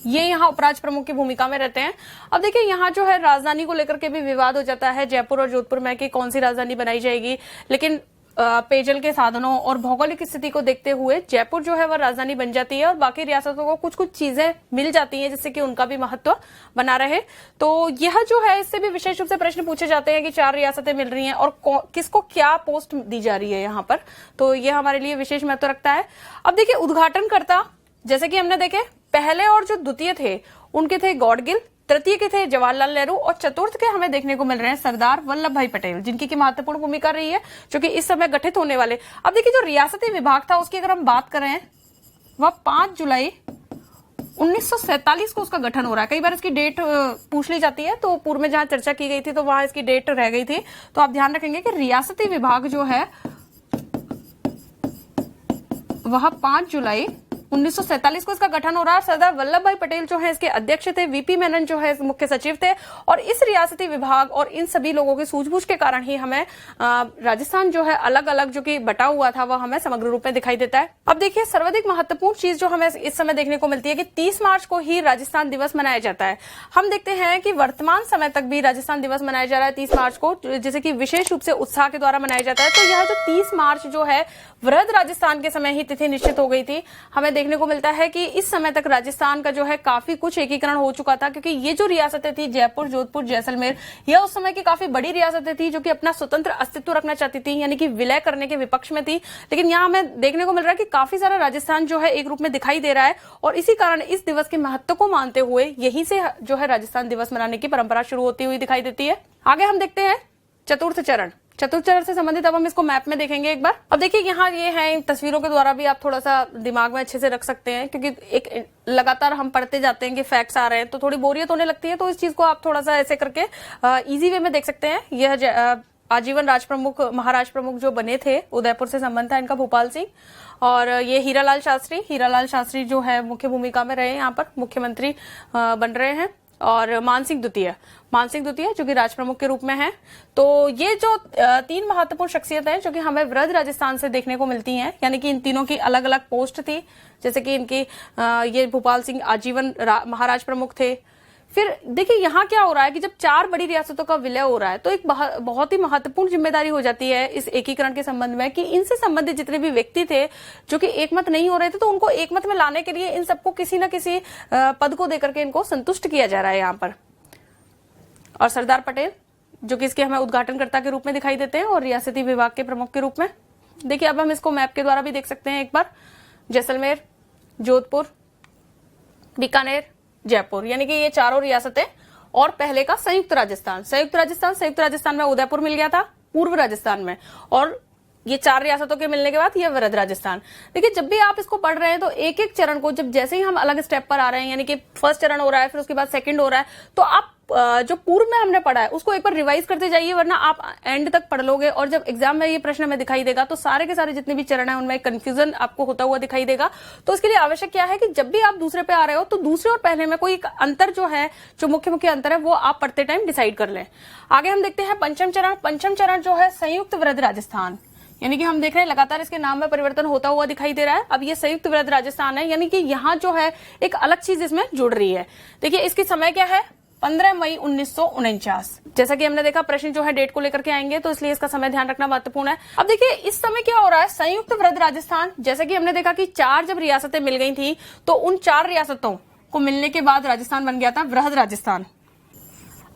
ये यहाँ उपराज प्रमुख की भूमिका में रहते हैं। अब देखिए यहाँ जो है राजधानी को लेकर के भी विवाद हो जाता है जयपुर और जोधपुर में कि कौन सी राजधानी बनाई जाएगी, लेकिन पेयजल के साधनों और भौगोलिक स्थिति को देखते हुए जयपुर जो है वह राजधानी बन जाती है और बाकी रियासतों को कुछ कुछ चीजें मिल जाती हैं जिससे कि उनका भी महत्व बना रहे। तो यह जो है इससे भी विशेष रूप से प्रश्न पूछे जाते हैं कि 4 रियासतें मिल रही हैं और किसको क्या पोस्ट दी जा रही है यहाँ पर, तो यह हमारे लिए विशेष महत्व रखता है। अब देखिए उद्घाटनकर्ता जैसे कि हमने देखे पहले और जो द्वितीय थे उनके थे गॉडगिल, तृतीय के थे जवाहरलाल नेहरू और चतुर्थ के हमें देखने को मिल रहे हैं सरदार वल्लभ भाई पटेल, जिनकी की महत्वपूर्ण भूमिका रही है जो कि इस समय गठित होने वाले। अब देखिए जो रियासती विभाग था उसकी अगर हम बात करें वह 5 जुलाई 1947 को उसका गठन हो रहा है। कई बार इसकी डेट पूछ ली जाती है, तो पूर्व में जहां चर्चा की गई थी तो वहां इसकी डेट रह गई थी, तो आप ध्यान रखेंगे कि रियासती विभाग जो है वह 5 जुलाई 1947 को इसका गठन हो रहा है। सरदार वल्लभ भाई पटेल जो है इसके अध्यक्ष थे, वीपी मेनन जो है मुख्य सचिव थे, और इस रियासती विभाग और इन सभी लोगों की सूझबूझ के कारण ही हमें राजस्थान जो है अलग अलग जो कि बटा हुआ था वह हमें समग्र रूप में दिखाई देता है। अब देखिए सर्वाधिक महत्वपूर्ण चीज जो हमें इस समय देखने को मिलती है कि 30 मार्च को ही राजस्थान दिवस मनाया जाता है। हम देखते हैं कि वर्तमान समय तक भी राजस्थान दिवस मनाया जा रहा है 30 मार्च को, जैसे कि विशेष रूप से उत्साह के द्वारा मनाया जाता है। तो यह जो 30 मार्च जो है वृहद राजस्थान के समय ही तिथि निश्चित हो गई थी। हमें देखने को मिलता है कि इस समय तक राजस्थान का जो है काफी कुछ एकीकरण हो चुका था, क्योंकि ये जो रियासतें थी जयपुर, जोधपुर, जैसलमेर, यह उस समय की काफी बड़ी रियासतें थी जो कि अपना स्वतंत्र अस्तित्व रखना चाहती थी, यानी कि विलय करने के विपक्ष में थी। लेकिन यहाँ हमें देखने को मिल रहा है कि काफी सारा राजस्थान जो है एक रूप में दिखाई दे रहा है, और इसी कारण इस दिवस के महत्व को मानते हुए यहीं से जो है राजस्थान दिवस मनाने की परंपरा शुरू होती हुई दिखाई देती है। आगे हम देखते हैं चतुर्थ चरण। चतुर्थ चरण से संबंधित अब हम इसको मैप में देखेंगे एक बार। अब देखिए यहाँ ये है, तस्वीरों के द्वारा भी आप थोड़ा सा दिमाग में अच्छे से रख सकते हैं, क्योंकि एक लगातार हम पढ़ते जाते हैं कि फैक्ट्स आ रहे हैं तो थोड़ी बोरियत होने लगती है, तो इस चीज को आप थोड़ा सा ऐसे करके इजी वे में देख सकते हैं। यह आजीवन राज प्रमुख महाराज प्रमुख जो बने थे, उदयपुर से संबंध था इनका भूपाल सिंह, और ये हीरालाल शास्त्री जो है मुख्य भूमिका में रहे, यहाँ पर मुख्यमंत्री बन रहे हैं। और मानसिंह द्वितीय जो कि राज प्रमुख के रूप में है। तो ये जो 3 महत्वपूर्ण शख्सियत हैं जो कि हमें वृहद राजस्थान से देखने को मिलती हैं, यानी कि इन तीनों की अलग अलग पोस्ट थी, जैसे कि इनकी ये भोपाल सिंह आजीवन महाराज प्रमुख थे। फिर देखिए यहाँ क्या हो रहा है कि जब 4 बड़ी रियासतों का विलय हो रहा है तो एक बहुत ही महत्वपूर्ण जिम्मेदारी हो जाती है इस एकीकरण के संबंध में कि इनसे संबंधित जितने भी व्यक्ति थे जो कि एकमत नहीं हो रहे थे, तो उनको एकमत में लाने के लिए इन सबको किसी न किसी पद को देकर के इनको संतुष्ट किया जा रहा है यहाँ पर। और सरदार पटेल जो कि इसके हमें उद्घाटनकर्ता के रूप में दिखाई देते हैं और रियासती विभाग के प्रमुख के रूप में। देखिए अब हम इसको मैप के द्वारा भी देख सकते हैं एक बार। जैसलमेर, जोधपुर, बीकानेर, जयपुर, यानी कि ये चारों रियासतें और पहले का संयुक्त राजस्थान में उदयपुर मिल गया था पूर्व राजस्थान में, और ये 4 रियासतों के मिलने के बाद ये वृहद राजस्थान। देखिए जब भी आप इसको पढ़ रहे हैं तो एक एक चरण को, जब जैसे ही हम अलग स्टेप पर आ रहे हैं, यानी कि फर्स्ट चरण हो रहा है फिर उसके बाद सेकंड हो रहा है, तो आप जो पूर्व में हमने पढ़ा है उसको एक बार रिवाइज करते जाइए, वरना आप एंड तक पढ़ लोगे और जब एग्जाम में ये प्रश्न में दिखाई देगा तो सारे के सारे जितने भी चरण है उनमें कंफ्यूजन आपको होता हुआ दिखाई देगा। तो इसके लिए आवश्यक क्या है कि जब भी आप दूसरे पे आ रहे हो तो दूसरे और पहले में कोई अंतर जो है, जो मुख्य अंतर है, वो आप पढ़ते टाइम डिसाइड कर लें। आगे हम देखते हैं पंचम चरण जो है संयुक्त वृहद राजस्थान, यानी कि हम देख रहे हैं लगातार इसके नाम में परिवर्तन होता हुआ दिखाई दे रहा है। अब ये संयुक्त वृहद राजस्थान है, यानी कि यहाँ जो है एक अलग चीज इसमें जुड़ रही है। देखिए इसकी समय क्या है, 15 मई 1949। जैसा कि हमने देखा प्रश्न जो है डेट को लेकर के आएंगे, तो इसलिए इसका समय ध्यान रखना महत्वपूर्ण है। अब देखिए इस समय क्या हो रहा है, संयुक्त वृहद राजस्थान, जैसा कि हमने देखा कि 4 जब रियासतें मिल गई थी तो उन 4 रियासतों को मिलने के बाद राजस्थान बन गया था वृहद राजस्थान।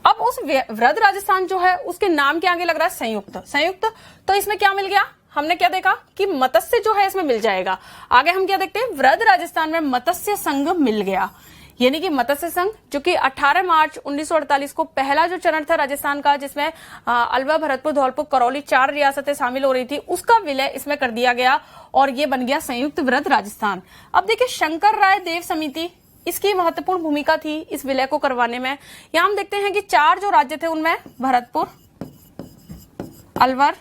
अब उस वृहद राजस्थान जो है उसके नाम के आगे लग रहा है संयुक्त। तो इसमें क्या मिल गया, हमने क्या देखा कि मत्स्य जो है इसमें मिल जाएगा। आगे हम क्या देखते हैं, वृहद राजस्थान में मत्स्य संघ मिल गया, यानी कि मत्स्य संघ जो कि 18 मार्च 1948 को पहला जो चरण था राजस्थान का, जिसमें अलवर, भरतपुर, धौलपुर, करौली 4 रियासतें शामिल हो रही थी, उसका विलय इसमें कर दिया गया और ये बन गया संयुक्त वृहद राजस्थान। अब देखिए शंकर राय देव समिति, इसकी महत्वपूर्ण भूमिका थी इस विलय को करवाने में। यहां हम देखते हैं कि 4 जो राज्य थे उनमें भरतपुर, अलवर,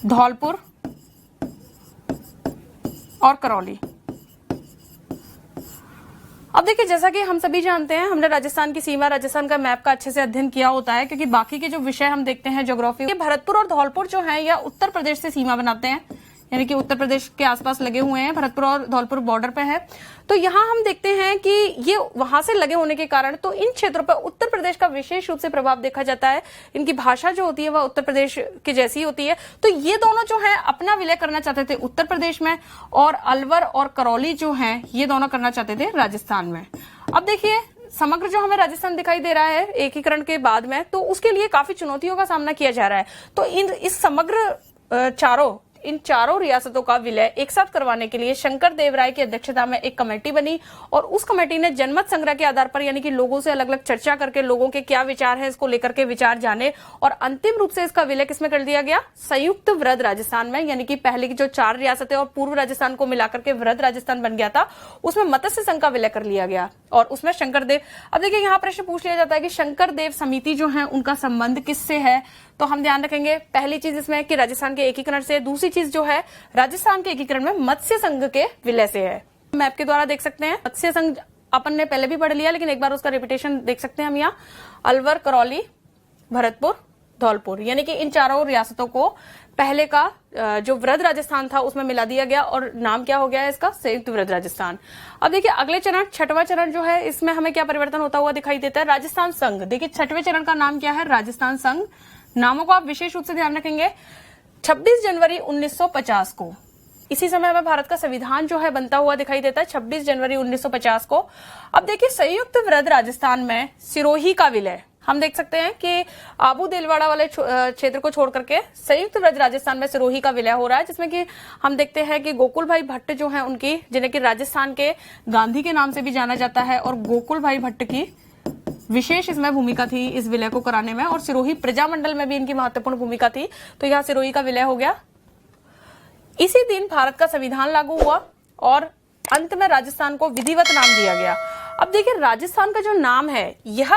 धौलपुर और करौली। अब देखिए जैसा कि हम सभी जानते हैं, हमने राजस्थान की सीमा, राजस्थान का मैप का अच्छे से अध्ययन किया होता है, क्योंकि बाकी के जो विषय हम देखते हैं ज्योग्राफी, भरतपुर और धौलपुर जो है यह उत्तर प्रदेश से सीमा बनाते हैं, यानी कि उत्तर प्रदेश के आसपास लगे हुए हैं। भरतपुर और धौलपुर बॉर्डर पे है। तो यहाँ हम देखते हैं कि ये वहां से लगे होने के कारण तो इन क्षेत्रों पर उत्तर प्रदेश का विशेष रूप से प्रभाव देखा जाता है। इनकी भाषा जो होती है वह उत्तर प्रदेश की जैसी होती है। तो ये दोनों जो है अपना विलय करना चाहते थे उत्तर प्रदेश में, और अलवर और करौली जो है ये दोनों करना चाहते थे राजस्थान में। अब देखिए समग्र जो हमें राजस्थान दिखाई दे रहा है एकीकरण के बाद में, तो उसके लिए काफी चुनौतियों का सामना किया जा रहा है। तो इस समग्र इन चारों रियासतों का विलय एक साथ करवाने के लिए शंकर देव राय की अध्यक्षता में एक कमेटी बनी, और उस कमेटी ने जनमत संग्रह के आधार पर, यानी कि लोगों से अलग अलग चर्चा करके लोगों के क्या विचार है इसको लेकर के विचार जाने, और अंतिम रूप से इसका विलय किसमें कर दिया गया, संयुक्त वृहद राजस्थान में। यानी कि पहले की जो 4 रियासतें और पूर्व राजस्थान को मिलाकर के वृहद राजस्थान बन गया था, उसमें मत्स्य संघ का विलय कर लिया गया और उसमें शंकरदेव। अब देखिए यहाँ प्रश्न पूछ लिया जाता है कि शंकरदेव समिति जो है उनका संबंध किससे है, तो हम ध्यान रखेंगे पहली चीज इसमें कि राजस्थान के एकीकरण से, दूसरी चीज जो है राजस्थान के एकीकरण में मत्स्य संघ के विलय से है। मैप के द्वारा देख सकते हैं मत्स्य संघ अपन ने पहले भी पढ़ लिया, लेकिन एक बार उसका रिपीटेशन देख सकते हैं हम यहाँ। अलवर, करौली, भरतपुर, धौलपुर, यानी कि इन चारों रियासतों को पहले का जो वृहद राजस्थान था उसमें मिला दिया गया और नाम क्या हो गया है इसका, संयुक्त वृहद राजस्थान। अब देखिए अगले चरण, 6वां चरण जो है, इसमें हमें क्या परिवर्तन होता हुआ दिखाई देता है, राजस्थान संघ। देखिए 6वें चरण का नाम क्या है, राजस्थान संघ। नामों को आप विशेष रूप से ध्यान रखेंगे। 26 जनवरी 1950 को, इसी समय हमें भारत का संविधान जो है बनता हुआ दिखाई देता है, 26 जनवरी 1950 को। अब देखिए संयुक्त वृहद राजस्थान में सिरोही का विलय हम देख सकते हैं कि आबू देलवाड़ा वाले क्षेत्र को छोड़ करके संयुक्त वृहद राजस्थान में सिरोही का विलय हो रहा है, जिसमें कि हम देखते हैं कि गोकुल भाई भट्ट जो है उनकी, जिन्हें कि राजस्थान के गांधी के नाम से भी जाना जाता है, और गोकुल भाई भट्ट की विशेष इसमें भूमिका थी इस विलय को कराने में, और सिरोही प्रजामंडल में भी इनकी महत्वपूर्ण भूमिका थी। तो यहाँ सिरोही का विलय हो गया। इसी दिन भारत का संविधान लागू हुआ और अंत में राजस्थान को विधिवत नाम दिया गया। अब देखिए राजस्थान का जो नाम है यह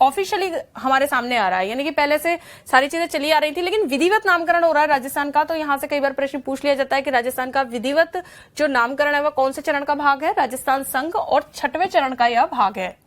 ऑफिशियली हमारे सामने आ रहा है, यानी कि पहले से सारी चीजें चली आ रही थी, लेकिन विधिवत नामकरण हो रहा है राजस्थान का। तो यहां से कई बार प्रश्न पूछ लिया जाता है कि राजस्थान का विधिवत जो नामकरण है वह कौन से चरण का भाग है? राजस्थान संघ और 6वें चरण का यह भाग है।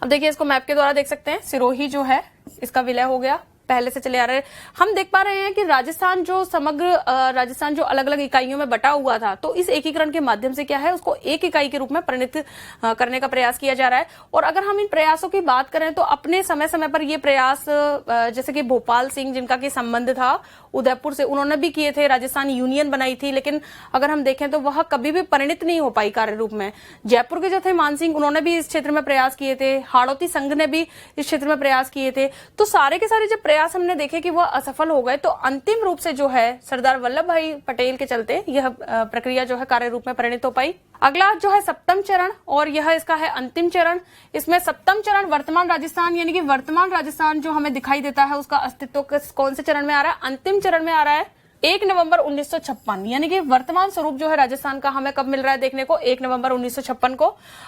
अब देखिए इसको मैप के द्वारा देख सकते हैं, सिरोही जो है इसका विलय हो गया, पहले से चले आ रहे हैं। हम देख पा रहे हैं कि राजस्थान जो समग्र राजस्थान जो अलग अलग इकाइयों में बटा हुआ था, तो इस एकीकरण के माध्यम से क्या है, उसको एक इकाई के रूप में परिणत करने का प्रयास किया जा रहा है। और अगर हम इन प्रयासों की बात करें तो अपने समय समय पर ये प्रयास जैसे कि भोपाल सिंह जिनका की संबंध था उदयपुर से, उन्होंने भी किए थे, राजस्थान यूनियन बनाई थी, लेकिन अगर हम देखें तो वह कभी भी परिणित नहीं हो पाई कार्य रूप में। जयपुर के जो थे मान सिंह, उन्होंने भी इस क्षेत्र में प्रयास किए थे, हाड़ौती संघ ने भी इस क्षेत्र में प्रयास किए थे। तो सारे के सारे जब प्रयास हमने देखे कि वह असफल हो गए, तो अंतिम रूप से जो है सरदार वल्लभ भाई पटेल के चलते यह प्रक्रिया जो है कार्य रूप में परिणित हो पाई। अगला जो है 7वां चरण, और यह इसका है अंतिम चरण। इसमें 7वां चरण वर्तमान राजस्थान, यानी कि वर्तमान राजस्थान जो हमें दिखाई देता है उसका अस्तित्व कौन से चरण में आ रहा है? अंतिम चरण में आ रहा है 1 नवंबर 1956, यानी कि वर्तमान स्वरूप जो है राजस्थान का हमें कब मिल रहा है देखने को? 1 नवंबर 1956 को।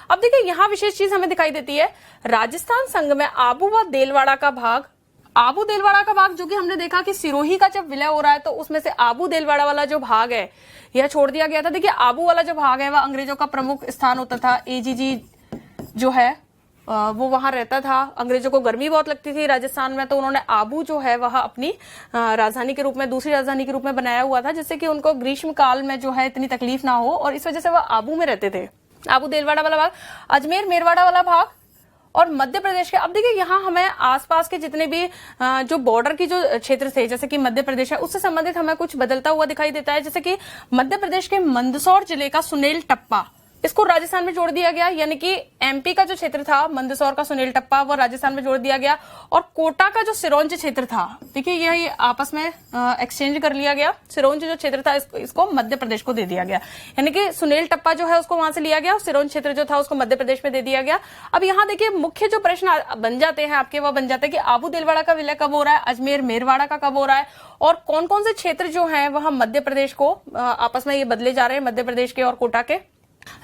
अब देखिए यहां विशेष चीज हमें दिखाई देती है, राजस्थान संघ में आबू व देलवाड़ा का भाग, आबू देलवाड़ा का भाग जो कि हमने देखा कि सिरोही का जब विलय हो रहा है तो उसमें से आबू देलवाड़ा वाला जो भाग है यह छोड़ दिया गया था। देखिए आबू वाला जो भाग है वह अंग्रेजों का प्रमुख स्थान होता था, एजीजी जो है वो वहां रहता था। अंग्रेजों को गर्मी बहुत लगती थी राजस्थान में, तो उन्होंने आबू जो है वह अपनी राजधानी के रूप में, दूसरी राजधानी के रूप में बनाया हुआ था, जिससे कि उनको ग्रीष्म काल में जो है इतनी तकलीफ ना हो, और इस वजह से वह आबू में रहते थे। आबू देलवाड़ा वाला भाग, अजमेर मेरवाड़ा वाला भाग और मध्य प्रदेश के। अब देखिए यहाँ हमें आसपास के जितने भी जो बॉर्डर की जो क्षेत्र थे, जैसे कि मध्य प्रदेश है, उससे संबंधित हमें कुछ बदलता हुआ दिखाई देता है। जैसे कि मध्य प्रदेश के मंदसौर जिले का सुनेल टप्पा, इसको राजस्थान में जोड़ दिया गया, यानी कि एमपी का जो क्षेत्र था मंदसौर का सुनेल टप्पा वो राजस्थान में जोड़ दिया गया। और कोटा का जो सिरोंज क्षेत्र था, देखिए यह आपस में एक्सचेंज कर लिया गया, सिरोंज जो क्षेत्र था इसको मध्य प्रदेश को दे दिया गया, यानी कि सुनेल टप्पा जो है उसको वहां से लिया गया और सिरोंज क्षेत्र जो था उसको मध्य प्रदेश में दे दिया गया। अब यहाँ देखिए मुख्य जो प्रश्न बन जाते हैं आपके, वह बन जाते हैं कि आबू देलवाड़ा का विलय कब हो रहा है, अजमेर मेरवाड़ा का कब हो रहा है, और कौन कौन से क्षेत्र जो है वह मध्य प्रदेश को आपस में ये बदले जा रहे हैं, मध्य प्रदेश के और कोटा के।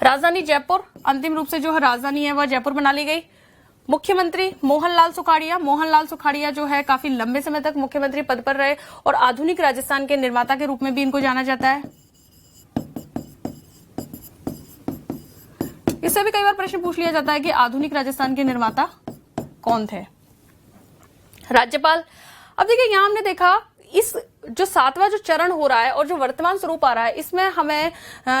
राजधानी जयपुर, अंतिम रूप से जो है राजधानी है वह जयपुर बना ली गई। मुख्यमंत्री मोहनलाल सुखाड़िया, मोहनलाल सुखाड़िया जो है काफी लंबे समय तक मुख्यमंत्री पद पर रहे और आधुनिक राजस्थान के निर्माता के रूप में भी इनको जाना जाता है। इससे भी कई बार प्रश्न पूछ लिया जाता है कि आधुनिक राजस्थान के निर्माता कौन थे? राज्यपाल। अब देखिए यहां हमने देखा इस जो 7वां जो चरण हो रहा है और जो वर्तमान स्वरूप आ रहा है, इसमें हमें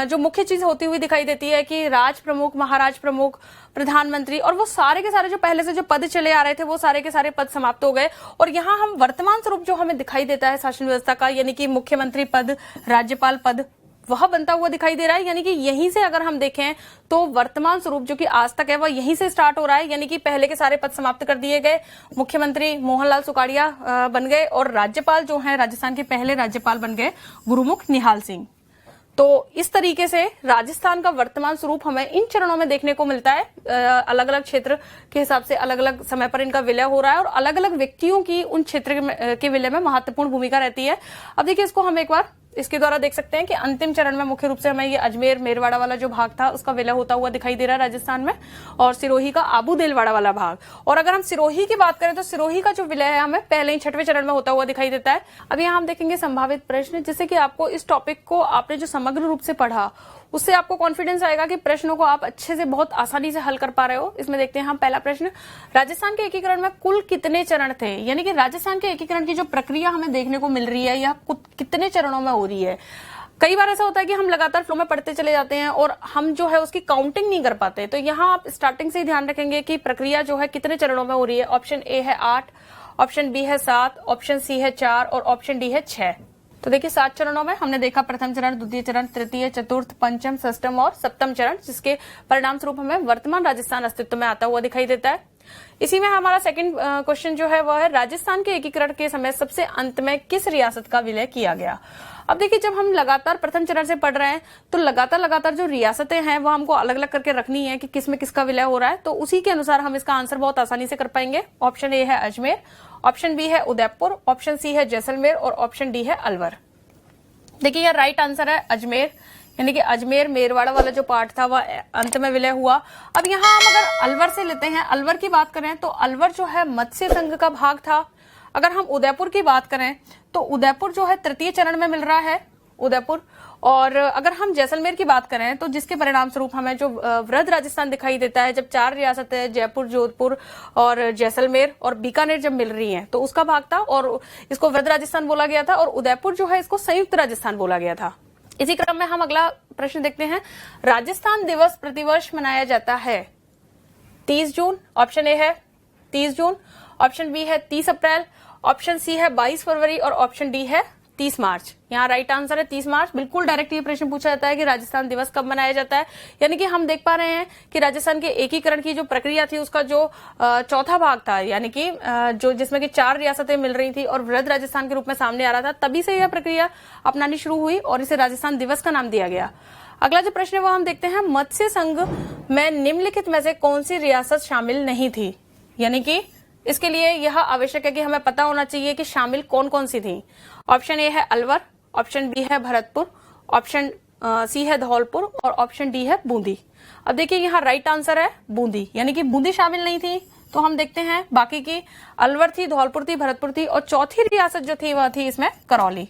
जो मुख्य चीज होती हुई दिखाई देती है कि राज प्रमुख, महाराज प्रमुख, प्रधानमंत्री और वो सारे के सारे जो पहले से जो पद चले आ रहे थे वो सारे के सारे पद समाप्त हो गए। और यहाँ हम वर्तमान स्वरूप जो हमें दिखाई देता है शासन व्यवस्था का, यानी कि मुख्यमंत्री पद, राज्यपाल पद, वह बनता हुआ दिखाई दे रहा है। यानी कि यहीं से अगर हम देखें तो वर्तमान स्वरूप जो कि आज तक है वह यहीं से स्टार्ट हो रहा है, यानी कि पहले के सारे पद समाप्त कर दिए गए, मुख्यमंत्री मोहनलाल सुखाड़िया बन गए और राज्यपाल जो है राजस्थान के पहले राज्यपाल बन गए गुरुमुख निहाल सिंह। तो इस तरीके से राजस्थान का वर्तमान स्वरूप हमें इन चरणों में देखने को मिलता है। अलग अलग क्षेत्र के हिसाब से अलग अलग समय पर इनका विलय हो रहा है और अलग अलग व्यक्तियों की उन क्षेत्र के विलय में महत्वपूर्ण भूमिका रहती है। अब देखिए इसको हम एक बार इसके द्वारा देख सकते हैं कि अंतिम चरण में मुख्य रूप से हमें ये अजमेर मेरवाड़ा वाला जो भाग था उसका विलय होता हुआ दिखाई दे रहा है राजस्थान में, और सिरोही का आबू देलवाड़ा वाला भाग। और अगर हम सिरोही की बात करें तो सिरोही का जो विलय है हमें पहले ही 6वें चरण में होता हुआ दिखाई देता है। अब यहाँ हम देखेंगे संभावित प्रश्न, जिससे कि आपको इस टॉपिक को आपने जो समग्र रूप से पढ़ा उससे आपको कॉन्फिडेंस आएगा कि प्रश्नों को आप अच्छे से बहुत आसानी से हल कर पा रहे हो। इसमें देखते हैं हम पहला प्रश्न, राजस्थान के एकीकरण में कुल कितने चरण थे? यानी कि राजस्थान के एकीकरण की जो प्रक्रिया हमें देखने को मिल रही है यह कितने चरणों में हो रही है। कई बार ऐसा होता है कि हम लगातार फ्लो में पढ़ते चले जाते हैं और हम जो है उसकी काउंटिंग नहीं कर पाते, तो यहाँ आप स्टार्टिंग से ही ध्यान रखेंगे कि प्रक्रिया जो है कितने चरणों में हो रही है। ऑप्शन ए है 8, ऑप्शन बी है 7, ऑप्शन सी है 4 और ऑप्शन डी है 6। तो देखिए 7 चरणों में हमने देखा प्रथम चरण, द्वितीय चरण, तृतीय, चतुर्थ, पंचम, षष्ठम और सप्तम चरण, जिसके परिणाम स्वरूप हमें वर्तमान राजस्थान अस्तित्व में आता हुआ दिखाई देता है। इसी में हमारा सेकंड क्वेश्चन जो है वह है, राजस्थान के एकीकरण के समय सबसे अंत में किस रियासत का विलय किया गया? अब देखिए जब हम लगातार प्रथम चरण से पढ़ रहे हैं तो लगातार जो रियासतें हैं वो हमको अलग अलग करके रखनी है कि किस में किसका विलय हो रहा है, तो उसी के अनुसार हम इसका आंसर बहुत आसानी से कर पाएंगे। ऑप्शन ए है अजमेर, ऑप्शन बी है उदयपुर, ऑप्शन सी है जैसलमेर और ऑप्शन डी है अलवर। देखिए यह राइट आंसर है अजमेर, यानी कि अजमेर मेरवाड़ा वाला जो पार्ट था वह अंत में विलय हुआ। अब यहाँ हम अगर अलवर से लेते हैं, अलवर की बात करें तो अलवर जो है मत्स्य संघ का भाग था। अगर हम उदयपुर की बात करें तो उदयपुर जो है तृतीय चरण में मिल रहा है, उदयपुर। और अगर हम जैसलमेर की बात करें तो जिसके परिणाम स्वरूप हमें जो वृहद राजस्थान दिखाई देता है, जब 4 रियासतें जयपुर, जोधपुर और जैसलमेर और बीकानेर जब मिल रही हैं तो उसका भाग था और इसको वृहद राजस्थान बोला गया था। और उदयपुर जो है इसको संयुक्त राजस्थान बोला गया था। इसी क्रम में हम अगला प्रश्न देखते हैं। राजस्थान दिवस प्रतिवर्ष मनाया जाता है 30 जून, ऑप्शन ए है 30 जून, ऑप्शन बी है 30 अप्रैल, ऑप्शन सी है 22 फरवरी और ऑप्शन डी है 30 मार्च। यहाँ राइट आंसर है 30 मार्च। बिल्कुल डायरेक्ट ये प्रश्न पूछा जाता है कि राजस्थान दिवस कब मनाया जाता है। यानी कि हम देख पा रहे हैं कि राजस्थान के एकीकरण की जो प्रक्रिया थी उसका जो चौथा भाग था, यानी कि जो जिसमें कि 4 रियासतें मिल रही थी और वृहद राजस्थान के रूप में सामने आ रहा था, तभी से यह प्रक्रिया अपनानी शुरू हुई और इसे राजस्थान दिवस का नाम दिया गया। अगला जो प्रश्न है वो हम देखते हैं, मत्स्य संघ में निम्नलिखित में से कौन सी रियासत शामिल नहीं थी। यानी कि इसके लिए यह आवश्यक है कि हमें पता होना चाहिए कि शामिल कौन कौन सी थी। ऑप्शन ए है अलवर, ऑप्शन बी है भरतपुर, ऑप्शन सी है धौलपुर और ऑप्शन डी है बूंदी। अब देखिए यहाँ राइट आंसर है बूंदी, यानी कि बूंदी शामिल नहीं थी। तो हम देखते हैं बाकी की अलवर थी, धौलपुर थी, भरतपुर थी और चौथी रियासत जो थी वह थी इसमें करौली।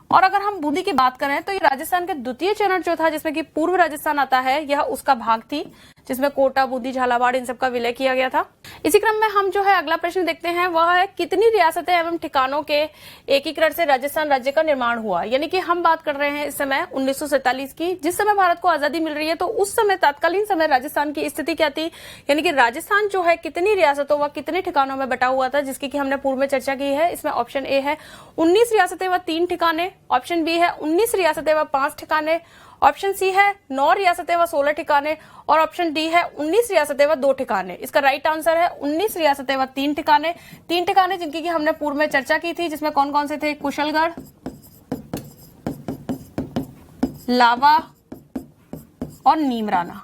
और अगर हम बूंदी की बात करें तो ये राजस्थान का द्वितीय चरण जो था जिसमें कि पूर्व राजस्थान आता है, यह उसका भाग थी जिसमें कोटा, बूंदी, झालावाड़ इन सब का विलय किया गया था। इसी क्रम में हम जो है अगला प्रश्न देखते हैं, वह है कितनी रियासतें एवं ठिकानों के एकीकरण से राजस्थान राज्य का निर्माण हुआ। यानी कि हम बात कर रहे हैं इस समय 1947 की, जिस समय भारत को आजादी मिल रही है तो उस समय तत्कालीन समय राजस्थान की स्थिति क्या थी। यानी कि राजस्थान जो है कितनी रियासतों व कितने ठिकानों में बटा हुआ था, जिसकी कि हमने पूर्व में चर्चा की है। इसमें ऑप्शन ए है 19 रियासतें व 3 ठिकाने, ऑप्शन बी है 19 रियासतें व 5 ठिकाने, ऑप्शन सी है 9 रियासतें व 16 ठिकाने और ऑप्शन डी है 19 रियासतें व 2 ठिकाने। इसका राइट आंसर है 19 रियासतें व 3 ठिकाने। 3 ठिकाने जिनकी कि हमने पूर्व में चर्चा की थी, जिसमें कौन कौन से थे, कुशलगढ़, लावा और नीमराना।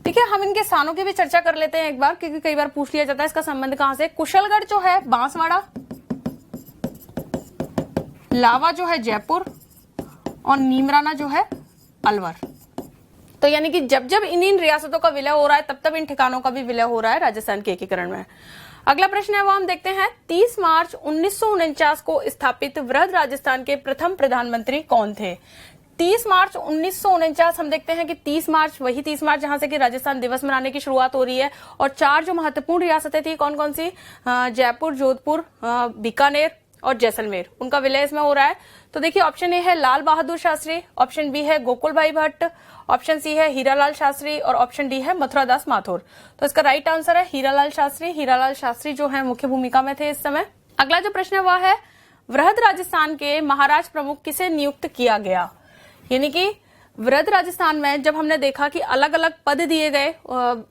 ठीक है, हम इनके स्थानों की भी चर्चा कर लेते हैं एक बार, क्योंकि कई बार पूछ लिया जाता है इसका संबंध कहां से। कुशलगढ़ जो है बांसवाड़ा, लावा जो है जयपुर और नीमराना जो है अलवर। तो यानी कि जब जब इन रियासतों का विलय हो रहा है तब तब इन ठिकानों का भी विलय हो रहा है राजस्थान के एकीकरण में। अगला प्रश्न है वो हम देखते हैं, 30 मार्च 1949 को स्थापित वृहद राजस्थान के प्रथम प्रधानमंत्री कौन थे। 30 मार्च 1949 हम देखते हैं कि 30 मार्च वही 30 मार्च जहां से कि राजस्थान दिवस मनाने की शुरुआत हो रही है। और 4 जो महत्वपूर्ण रियासतें थी कौन कौन सी, जयपुर, जोधपुर, बीकानेर और जैसलमेर, उनका विलय इसमें हो रहा है। तो देखिए ऑप्शन ए है लाल बहादुर शास्त्री, ऑप्शन बी है गोकुल भाई भट्ट, ऑप्शन सी है हीरालाल शास्त्री और ऑप्शन डी है मथुरादास माथुर। तो इसका राइट आंसर है हीरालाल शास्त्री। हीरालाल शास्त्री जो है मुख्य भूमिका में थे इस समय। अगला जो प्रश्न है वह है, वृहद राजस्थान के महाराज प्रमुख किसे नियुक्त किया गया। यानी कि वृहद राजस्थान में जब हमने देखा कि अलग अलग पद दिए गए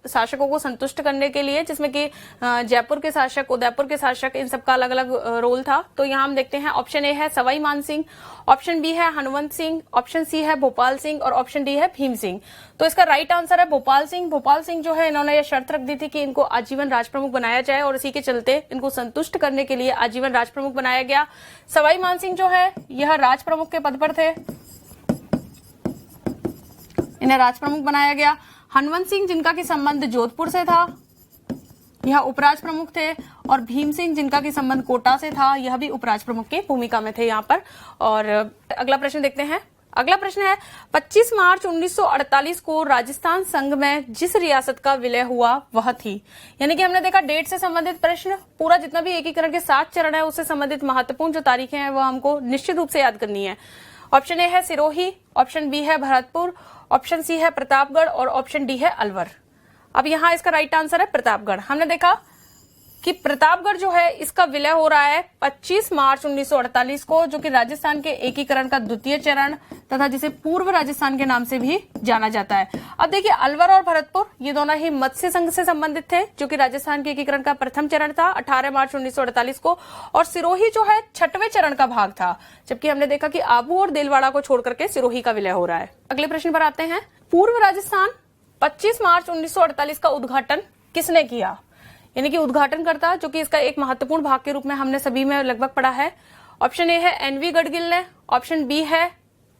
शासकों को संतुष्ट करने के लिए, जिसमें कि जयपुर के शासक, उदयपुर के शासक, इन सबका अलग अलग रोल था। तो यहाँ हम देखते हैं ऑप्शन ए है सवाई मान सिंह, ऑप्शन बी है हनुमंत सिंह, ऑप्शन सी है भोपाल सिंह और ऑप्शन डी है भीम सिंह। तो इसका राइट आंसर है भोपाल सिंह। भोपाल सिंह जो है इन्होंने ये शर्त रख दी थी कि इनको आजीवन राज प्रमुख बनाया जाए और इसी के चलते इनको संतुष्ट करने के लिए आजीवन राज प्रमुख बनाया गया। सवाई मान सिंह जो है यह राज प्रमुख के पद पर थे, इन्हें राज प्रमुख बनाया गया। हनुमंत सिंह जिनका की संबंध जोधपुर से था, यह उपराज प्रमुख थे। और भीम सिंह जिनका की संबंध कोटा से था, यह भी उपराज प्रमुख की भूमिका में थे यहाँ पर। और अगला प्रश्न देखते हैं। अगला प्रश्न है, 25 मार्च 1948 को राजस्थान संघ में जिस रियासत का विलय हुआ वह थी। यानी कि हमने देखा डेट से संबंधित प्रश्न, पूरा जितना भी एकीकरण के 7 चरण है उससे संबंधित महत्वपूर्ण जो तारीखें हैं वह हमको निश्चित रूप से याद करनी है। ऑप्शन ए है सिरोही, ऑप्शन बी है भरतपुर, ऑप्शन सी है प्रतापगढ़ और ऑप्शन डी है अलवर। अब यहाँ इसका राइट आंसर है प्रतापगढ़। हमने देखा कि प्रतापगढ़ जो है इसका विलय हो रहा है 25 मार्च 1948 को, जो कि राजस्थान के एकीकरण का द्वितीय चरण तथा जिसे पूर्व राजस्थान के नाम से भी जाना जाता है। अब देखिए अलवर और भरतपुर ये दोनों ही मत्स्य संघ से संबंधित थे, जो कि राजस्थान के एकीकरण का प्रथम चरण था 18 मार्च 1948 को। और सिरोही जो है 6वें चरण का भाग था, जबकि हमने देखा कि आबू और देलवाड़ा को छोड़ करके सिरोही का विलय हो रहा है। अगले प्रश्न पर आते हैं, पूर्व राजस्थान 25 मार्च 1948 का उद्घाटन किसने किया। यानी कि उद्घाटनकर्ता, जो कि इसका एक महत्वपूर्ण भाग के रूप में हमने सभी में लगभग पढ़ा है। ऑप्शन ए है एनवी गढ़गिल ने, ऑप्शन बी है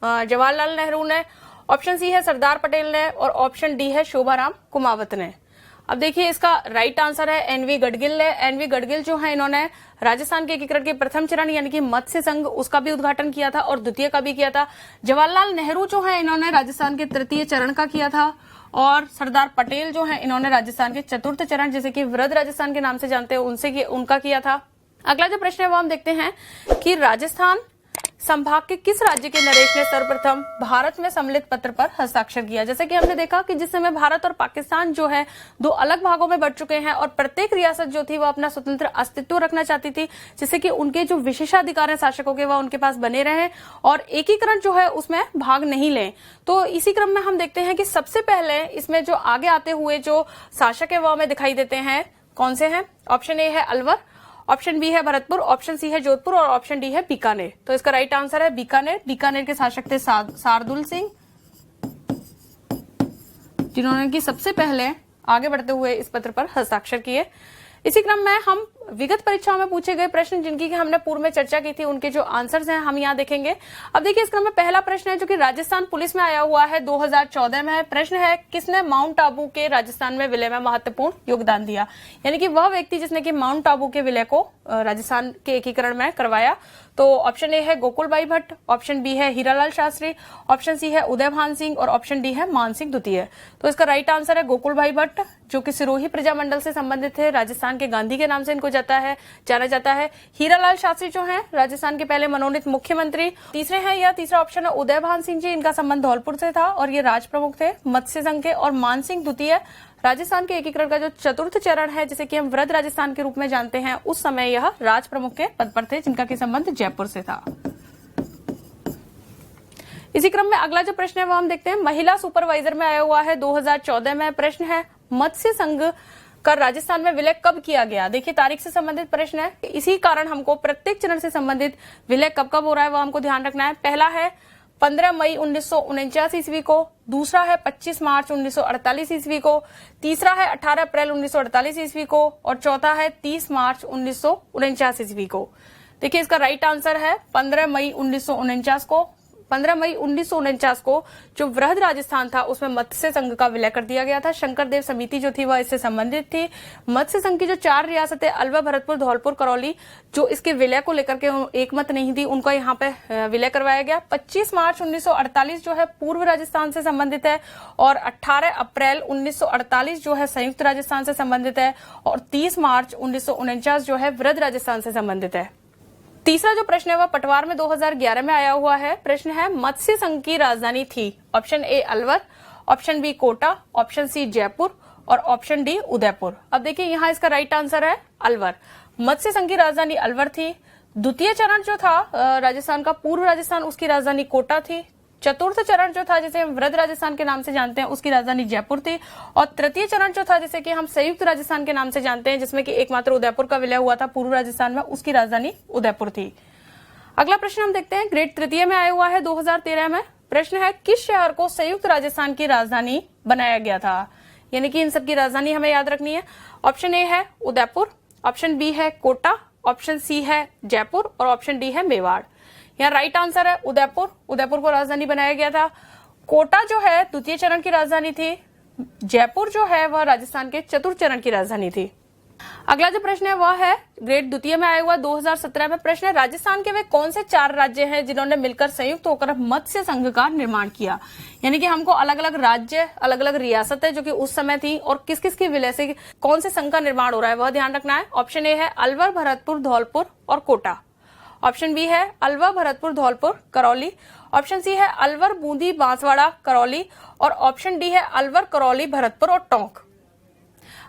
जवाहरलाल नेहरू ने, ऑप्शन सी है सरदार पटेल ने और ऑप्शन डी है शोभाराम कुमावत ने। अब देखिए इसका राइट आंसर है एनवी गडगिल ने। एनवी गडगिल जो है इन्होंने राजस्थान के एकीकरण के प्रथम चरण यानी कि मत्स्य संघ उसका भी उद्घाटन किया था और द्वितीय का भी किया था। जवाहरलाल नेहरू जो है इन्होंने राजस्थान के तृतीय चरण का किया था और सरदार पटेल जो है इन्होंने राजस्थान के चतुर्थ चरण जिसे कि वृहद राजस्थान के नाम से जानते हैं उनका किया था। अगला जो प्रश्न है वो हम देखते हैं कि राजस्थान संभाग के किस राज्य के नरेश ने सर्वप्रथम भारत में सम्मिलित पत्र पर हस्ताक्षर किया। जैसे कि हमने देखा कि जिस समय भारत और पाकिस्तान जो है दो अलग भागों में बढ़ चुके हैं और प्रत्येक रियासत जो थी वो अपना स्वतंत्र अस्तित्व रखना चाहती थी जिससे कि उनके जो विशेषाधिकार हैं शासकों के वह उनके पास बने रहे और एकीकरण जो है उसमें भाग नहीं लें। तो इसी क्रम में हम देखते हैं कि सबसे पहले इसमें जो आगे आते हुए जो शासक है वह हमें दिखाई देते हैं कौन से हैं। ऑप्शन ए है अलवर, ऑप्शन बी है भरतपुर, ऑप्शन सी है जोधपुर और ऑप्शन डी है बीकानेर। तो इसका राइट आंसर है बीकानेर। बीकानेर के शासक थे शार्दुल सिंह जिन्होंने कि सबसे पहले आगे बढ़ते हुए इस पत्र पर हस्ताक्षर किए। इसी क्रम में हम विगत परीक्षाओं में पूछे गए प्रश्न जिनकी कि हमने पूर्व में चर्चा की थी उनके जो आंसर्स हैं हम यहाँ देखेंगे। अब देखिए इस क्रम में पहला प्रश्न है जो कि राजस्थान पुलिस में आया हुआ है 2014 में है। प्रश्न है किसने माउंट आबू के राजस्थान में विलय में महत्वपूर्ण योगदान दिया, यानी कि वह व्यक्ति जिसने कि माउंट आबू के विलय को राजस्थान के एकीकरण में करवाया। तो ऑप्शन ए है गोकुलबाई भट्ट, ऑप्शन बी है हीरालाल शास्त्री, ऑप्शन सी है उदयभान सिंह और ऑप्शन डी है मान सिंह द्वितीय। तो इसका राइट आंसर है गोकुलभाई भट्ट जो कि सिरोही प्रजामंडल से संबंधित थे। राजस्थान के गांधी के नाम से इनको जाना जाता है। हीरालाल शास्त्री जो हैं राजस्थान के पहले मनोनीत मुख्यमंत्री। तीसरे हैं या तीसरा ऑप्शन है उदयभान सिंह जी, इनका संबंध धौलपुर से था और ये राज प्रमुख थे मत्स्य संघ के। और मान सिंह द्वितीय राजस्थान के एकीकरण का जो चतुर्थ चरण है जिसे कि हम वृहद राजस्थान के रूप में जानते हैं उस समय यह राज प्रमुख के पद पर थे जिनका की संबंध जयपुर से था। इसी क्रम में अगला जो प्रश्न है वो हम देखते हैं महिला सुपरवाइजर में आया हुआ है 2014 में। प्रश्न है मत्स्य संघ का राजस्थान में विलय कब किया गया। देखिए तारीख से संबंधित प्रश्न है, इसी कारण हमको प्रत्येक चरण से संबंधित विलय कब कब हो रहा है वो हमको ध्यान रखना है। पहला है 15 मई 1949 ईस्वी को, दूसरा है 25 मार्च 1948 ईस्वी को, तीसरा है 18 अप्रैल 1948 ईस्वी को और चौथा है 30 मार्च 1949 ईस्वी को। देखिए इसका राइट आंसर है 15 मई 1949 को। 15 मई 1949 को जो वृहद राजस्थान था उसमें मत्स्य संघ का विलय कर दिया गया था। शंकरदेव समिति जो थी वह इससे संबंधित थी। मत्स्य संघ की जो 4 रियासतें अलवर, भरतपुर, धौलपुर, करौली जो इसके विलय को लेकर के एकमत नहीं थी उनका यहाँ पे विलय करवाया गया। 25 मार्च 1948 जो है पूर्व राजस्थान से संबंधित है और 18 अप्रैल 1948 जो है संयुक्त राजस्थान से संबंधित है और 30 मार्च 1949 जो है वृहद राजस्थान से संबंधित है। तीसरा जो प्रश्न है वह पटवार में 2011 में आया हुआ है। प्रश्न है मत्स्य संघ की राजधानी थी। Option A Alwar, option B Kota, option C Jaipur और ऑप्शन डी उदयपुर। अब देखिए यहाँ इसका राइट आंसर है अलवर। मत्स्य संघ की राजधानी अलवर थी। द्वितीय चरण जो था राजस्थान का पूर्व राजस्थान उसकी राजधानी कोटा थी। चतुर्थ चरण जो था जिसे हम वृहद राजस्थान के नाम से जानते हैं उसकी राजधानी जयपुर थी और तृतीय चरण जो था जिसे कि हम संयुक्त राजस्थान के नाम से जानते हैं जिसमें कि एकमात्र उदयपुर का विलय हुआ था पूर्व राजस्थान में, उसकी राजधानी उदयपुर थी। अगला प्रश्न हम देखते हैं ग्रेड तृतीय में आया हुआ है 2013 में। प्रश्न है किस शहर को संयुक्त राजस्थान की राजधानी बनाया गया था, यानी कि इन सबकी राजधानी हमें याद रखनी है। ऑप्शन ए है उदयपुर, ऑप्शन बी है कोटा, ऑप्शन सी है जयपुर और ऑप्शन डी है मेवाड़। यहाँ राइट आंसर है उदयपुर। उदयपुर को राजधानी बनाया गया था। कोटा जो है द्वितीय चरण की राजधानी थी। जयपुर जो है वह राजस्थान के चतुर्थ चरण की राजधानी थी। अगला जो प्रश्न है वह है ग्रेड द्वितीय में आया हुआ 2017 में। प्रश्न है राजस्थान के वे कौन से 4 राज्य हैं जिन्होंने मिलकर संयुक्त होकर मत्स्य संघ का निर्माण किया, यानी कि हमको अलग अलग राज्य अलग अलग रियासतें जो कि उस समय थी और किस किस की विलय से कौन से संघ का निर्माण हो रहा है वह ध्यान रखना है। ऑप्शन ए है अलवर, भरतपुर, धौलपुर और कोटा, ऑप्शन बी है अलवर, भरतपुर, धौलपुर, करौली, ऑप्शन सी है अलवर, बूंदी, बांसवाड़ा, करौली और ऑप्शन डी है अलवर, करौली, भरतपुर और टोंक।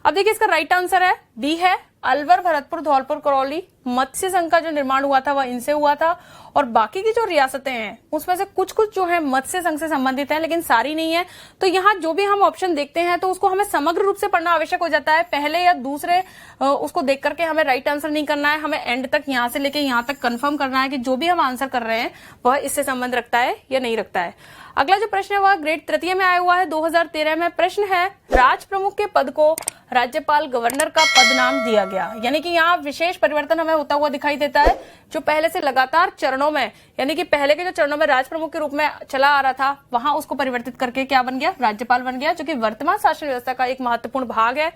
अब देखिए इसका राइट आंसर है बी है अलवर, भरतपुर, धौलपुर, करौली। मत्स्य संघ का जो निर्माण हुआ था वह इनसे हुआ था और बाकी की जो रियासतें हैं उसमें से कुछ कुछ जो है मत्स्य संघ से संबंधित है लेकिन सारी नहीं है। तो यहाँ जो भी हम ऑप्शन देखते हैं तो उसको हमें समग्र रूप से पढ़ना आवश्यक हो जाता है। पहले या दूसरे उसको देख करके हमें राइट आंसर नहीं करना है, हमें एंड तक यहाँ से लेके यहाँ तक कंफर्म करना है कि जो भी हम आंसर कर रहे हैं वह इससे संबंध रखता है या नहीं रखता है। अगला जो प्रश्न है वह ग्रेड तृतीय में आया हुआ है 2013 में। प्रश्न है राज प्रमुख के पद को राज्यपाल गवर्नर का पद नाम दिया गया, यानी कि यहाँ विशेष परिवर्तन हमें होता हुआ दिखाई देता है। जो पहले से लगातार चरणों में, यानी कि पहले के जो चरणों में राज प्रमुख के रूप में चला आ रहा था, वहां उसको परिवर्तित करके क्या बन गया, राज्यपाल बन गया, जो कि वर्तमान शासन व्यवस्था का एक महत्वपूर्ण भाग है।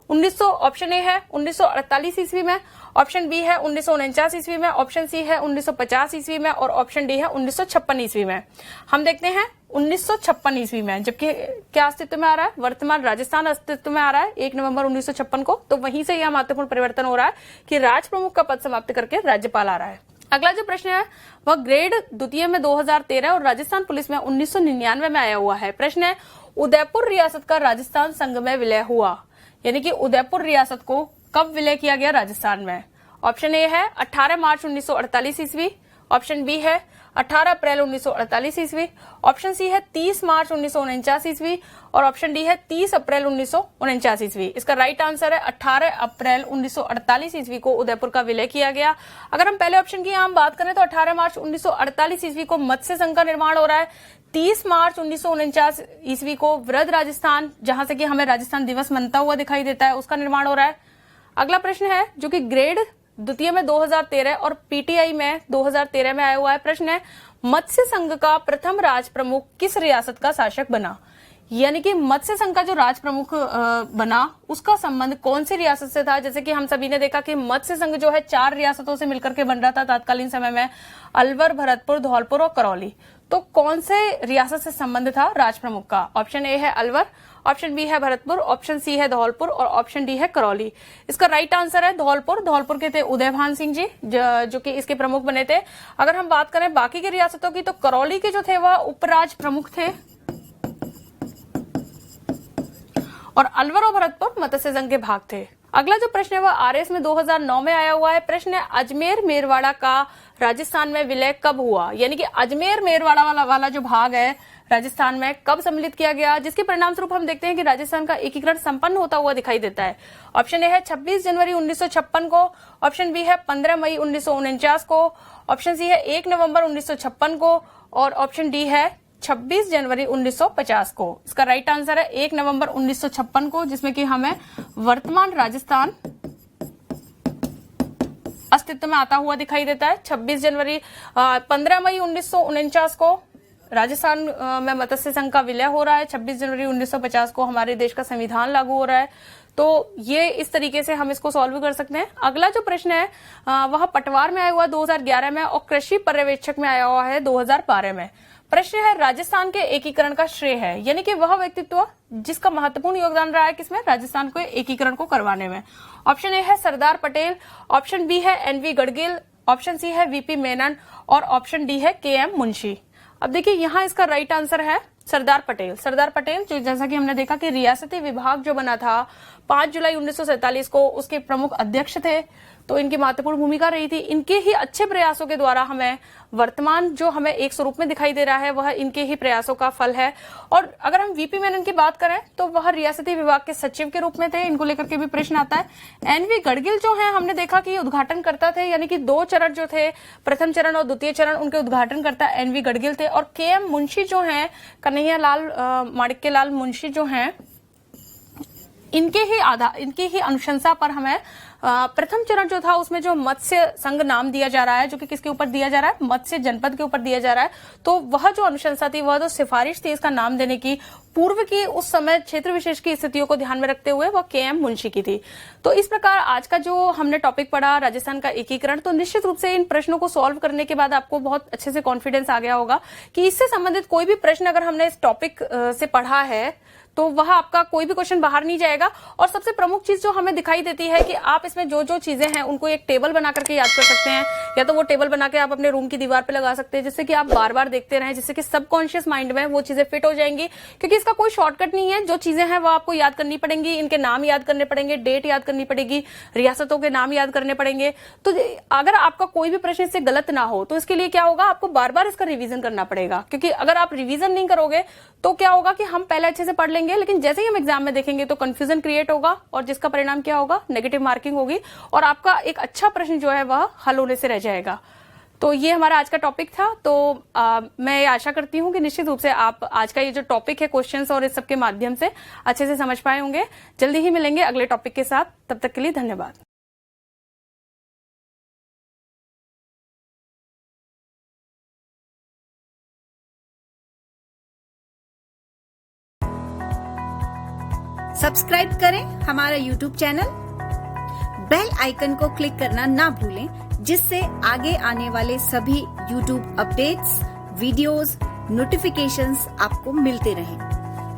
1900 ऑप्शन ए है 1948 ईस्वी में, ऑप्शन बी है 1949 ईस्वी में, ऑप्शन सी है 1950 ईस्वी में और ऑप्शन डी है 1956 ईस्वी में। हम देखते हैं 1956 ईस्वी में, जबकि क्या अस्तित्व में आ रहा है, वर्तमान राजस्थान अस्तित्व में आ रहा है 1 नवंबर 1956 को। तो वहीं से यह महत्वपूर्ण परिवर्तन हो रहा है कि राज प्रमुख का पद समाप्त करके राज्यपाल आ रहा है। अगला जो प्रश्न है वह ग्रेड द्वितीय में 2013 और राजस्थान पुलिस में 1999 में आया हुआ है। प्रश्न है उदयपुर रियासत का राजस्थान संघ में विलय हुआ, यानी कि उदयपुर रियासत को कब विलय किया गया राजस्थान में। ऑप्शन ए है 18 मार्च 1948 ईस्वी, ऑप्शन बी है 18 अप्रैल 1948 ईस्वी, ऑप्शन सी है 30 मार्च 1949 ईस्वी और ऑप्शन डी है 30 अप्रैल 1949 ईस्वी। इसका राइट आंसर है 18 अप्रैल 1948 ईस्वी को उदयपुर का विलय किया गया। अगर हम पहले ऑप्शन की यहाँ बात करें तो 18 मार्च 1948 ईस्वी को मत्स्य संघ का निर्माण हो रहा है। 30 मार्च 1949 ईस्वी को वृद्ध राजस्थान, जहां से कि हमें राजस्थान दिवस मनता हुआ दिखाई देता है, उसका निर्माण हो रहा है। अगला प्रश्न है जो कि ग्रेड द्वितीय में 2013 और पीटीआई में 2013 में आया हुआ है। प्रश्न है मत्स्य संघ का प्रथम राज प्रमुख किस रियासत का शासक बना, यानी कि मत्स्य संघ का जो राज प्रमुख बना उसका संबंध कौन सी रियासत से था। जैसे कि हम सभी ने देखा कि मत्स्य संघ जो है 4 रियासतों से मिलकर के बन रहा था तत्कालीन समय में, अलवर, भरतपुर, धौलपुर और करौली। तो कौन से रियासत से संबंध था राज प्रमुख का। ऑप्शन ए है अलवर, ऑप्शन बी है भरतपुर, ऑप्शन सी है धौलपुर और ऑप्शन डी है करौली। इसका राइट आंसर है धौलपुर। धौलपुर के थे उदयभान सिंह जी, जो कि इसके प्रमुख बने थे। अगर हम बात करें बाकी की रियासतों की तो करौली के जो थे वह उपराज प्रमुख थे और अलवर और भरतपुर मत्स्य संघ के भाग थे। अगला जो प्रश्न है वह आरएस में 2009 में आया हुआ है। प्रश्न है अजमेर मेरवाड़ा का राजस्थान में विलय कब हुआ, यानी कि अजमेर मेरवाड़ा वाला जो भाग है राजस्थान में कब सम्मिलित किया गया, जिसके परिणाम स्वरूप हम देखते हैं कि राजस्थान का एकीकरण संपन्न होता हुआ दिखाई देता है। ऑप्शन ए है 26 जनवरी 1956 को, ऑप्शन बी है 15 मई 1949 को, ऑप्शन सी है 1 नवंबर 1956 को और ऑप्शन डी है 26 जनवरी 1950 को। इसका राइट आंसर है 1 नवंबर 1956 को, जिसमें कि हमें वर्तमान राजस्थान अस्तित्व में आता हुआ दिखाई देता है। 26 जनवरी 15 मई 1949 को राजस्थान में मत्स्य संघ का विलय हो रहा है। 26 जनवरी 1950 को हमारे देश का संविधान लागू हो रहा है। तो ये इस तरीके से हम इसको सॉल्व कर सकते हैं। अगला जो प्रश्न है वह पटवार में आया हुआ 2011 में और कृषि पर्यवेक्षक में आया हुआ है 2012 में। प्रश्न है राजस्थान के एकीकरण का श्रेय है, यानी कि वह व्यक्तित्व जिसका महत्वपूर्ण योगदान रहा है किसमें, राजस्थान को एकीकरण को करवाने में। ऑप्शन ए है सरदार पटेल, ऑप्शन बी है एनवी गडगिल, ऑप्शन सी है वीपी मेनन और ऑप्शन डी है केएम मुंशी। अब देखिए यहाँ इसका राइट आंसर है सरदार पटेल। सरदार पटेल जो जैसा कि हमने देखा कि रियासती विभाग जो बना था 5 जुलाई 1947 को उसके प्रमुख अध्यक्ष थे, तो इनकी महत्वपूर्ण भूमिका रही थी। इनके ही अच्छे प्रयासों के द्वारा हमें वर्तमान जो हमें एक स्वरूप में दिखाई दे रहा है वह इनके ही प्रयासों का फल है। और अगर हम वीपी मेनन की बात करें तो वह रियासती विभाग के सचिव के रूप में थे, इनको लेकर के भी प्रश्न आता है। एनवी गडगिल जो है हमने देखा कि उद्घाटन करता थे, यानी कि 2 चरण जो थे, प्रथम चरण और द्वितीय चरण, उनके उद्घाटन करता एनवी गडगिल थे। और केएम मुंशी जो है कन्हैया लाल माणिक्य लाल मुंशी जो है इनकी ही अनुशंसा पर हमें प्रथम चरण जो था उसमें जो मत्स्य संघ नाम दिया जा रहा है, जो कि किसके ऊपर दिया जा रहा है, मत्स्य जनपद के ऊपर दिया जा रहा है। तो वह जो अनुशंसा थी, वह जो सिफारिश थी इसका नाम देने की, पूर्व की उस समय क्षेत्र विशेष की स्थितियों को ध्यान में रखते हुए वह केएम मुंशी की थी। तो इस प्रकार आज का जो हमने टॉपिक पढ़ा राजस्थान का एकीकरण, तो निश्चित रूप से इन प्रश्नों को सॉल्व करने के बाद आपको बहुत अच्छे से कॉन्फिडेंस आ गया होगा कि इससे संबंधित कोई भी प्रश्न अगर हमने इस टॉपिक से पढ़ा है तो वह आपका कोई भी क्वेश्चन बाहर नहीं जाएगा। और सबसे प्रमुख चीज जो हमें दिखाई देती है कि आप इसमें जो जो चीजें हैं उनको एक टेबल बना करके याद कर सकते हैं, या तो वो टेबल बना के आप अपने रूम की दीवार पे लगा सकते हैं, जिससे कि आप बार बार देखते रहें, जिससे कि सबकॉन्शियस माइंड में वो चीजें फिट हो जाएंगी। क्योंकि इसका कोई शॉर्टकट नहीं है, जो चीजें हैं वो आपको याद करनी पड़ेंगी, इनके नाम याद करने पड़ेंगे, डेट याद करनी पड़ेगी, रियासतों के नाम याद करने पड़ेंगे। तो अगर आपका कोई भी प्रश्न इससे गलत ना हो तो इसके लिए क्या होगा, आपको बार बार इसका रिवीजन करना पड़ेगा। क्योंकि अगर आप रिवीजन नहीं करोगे तो क्या होगा कि हम पहले अच्छे से पढ़ लेंगे, लेकिन जैसे ही हम एग्जाम में देखेंगे तो कंफ्यूजन क्रिएट होगा और जिसका परिणाम क्या होगा, नेगेटिव मार्किंग होगी और आपका एक अच्छा प्रश्न जो है वह हल होने से रह जाएगा। तो ये हमारा आज का टॉपिक था। तो मैं आशा करती हूँ कि निश्चित रूप से आप आज का ये जो टॉपिक है क्वेश्चंस और इस सब के माध्यम से अच्छे से समझ पाए होंगे। जल्दी ही मिलेंगे अगले टॉपिक के साथ, तब तक के लिए धन्यवाद। सब्सक्राइब करें हमारा YouTube चैनल, बेल आइकन को क्लिक करना ना भूलें, जिससे आगे आने वाले सभी YouTube अपडेट्स, वीडियोस, नोटिफिकेशंस आपको मिलते रहें।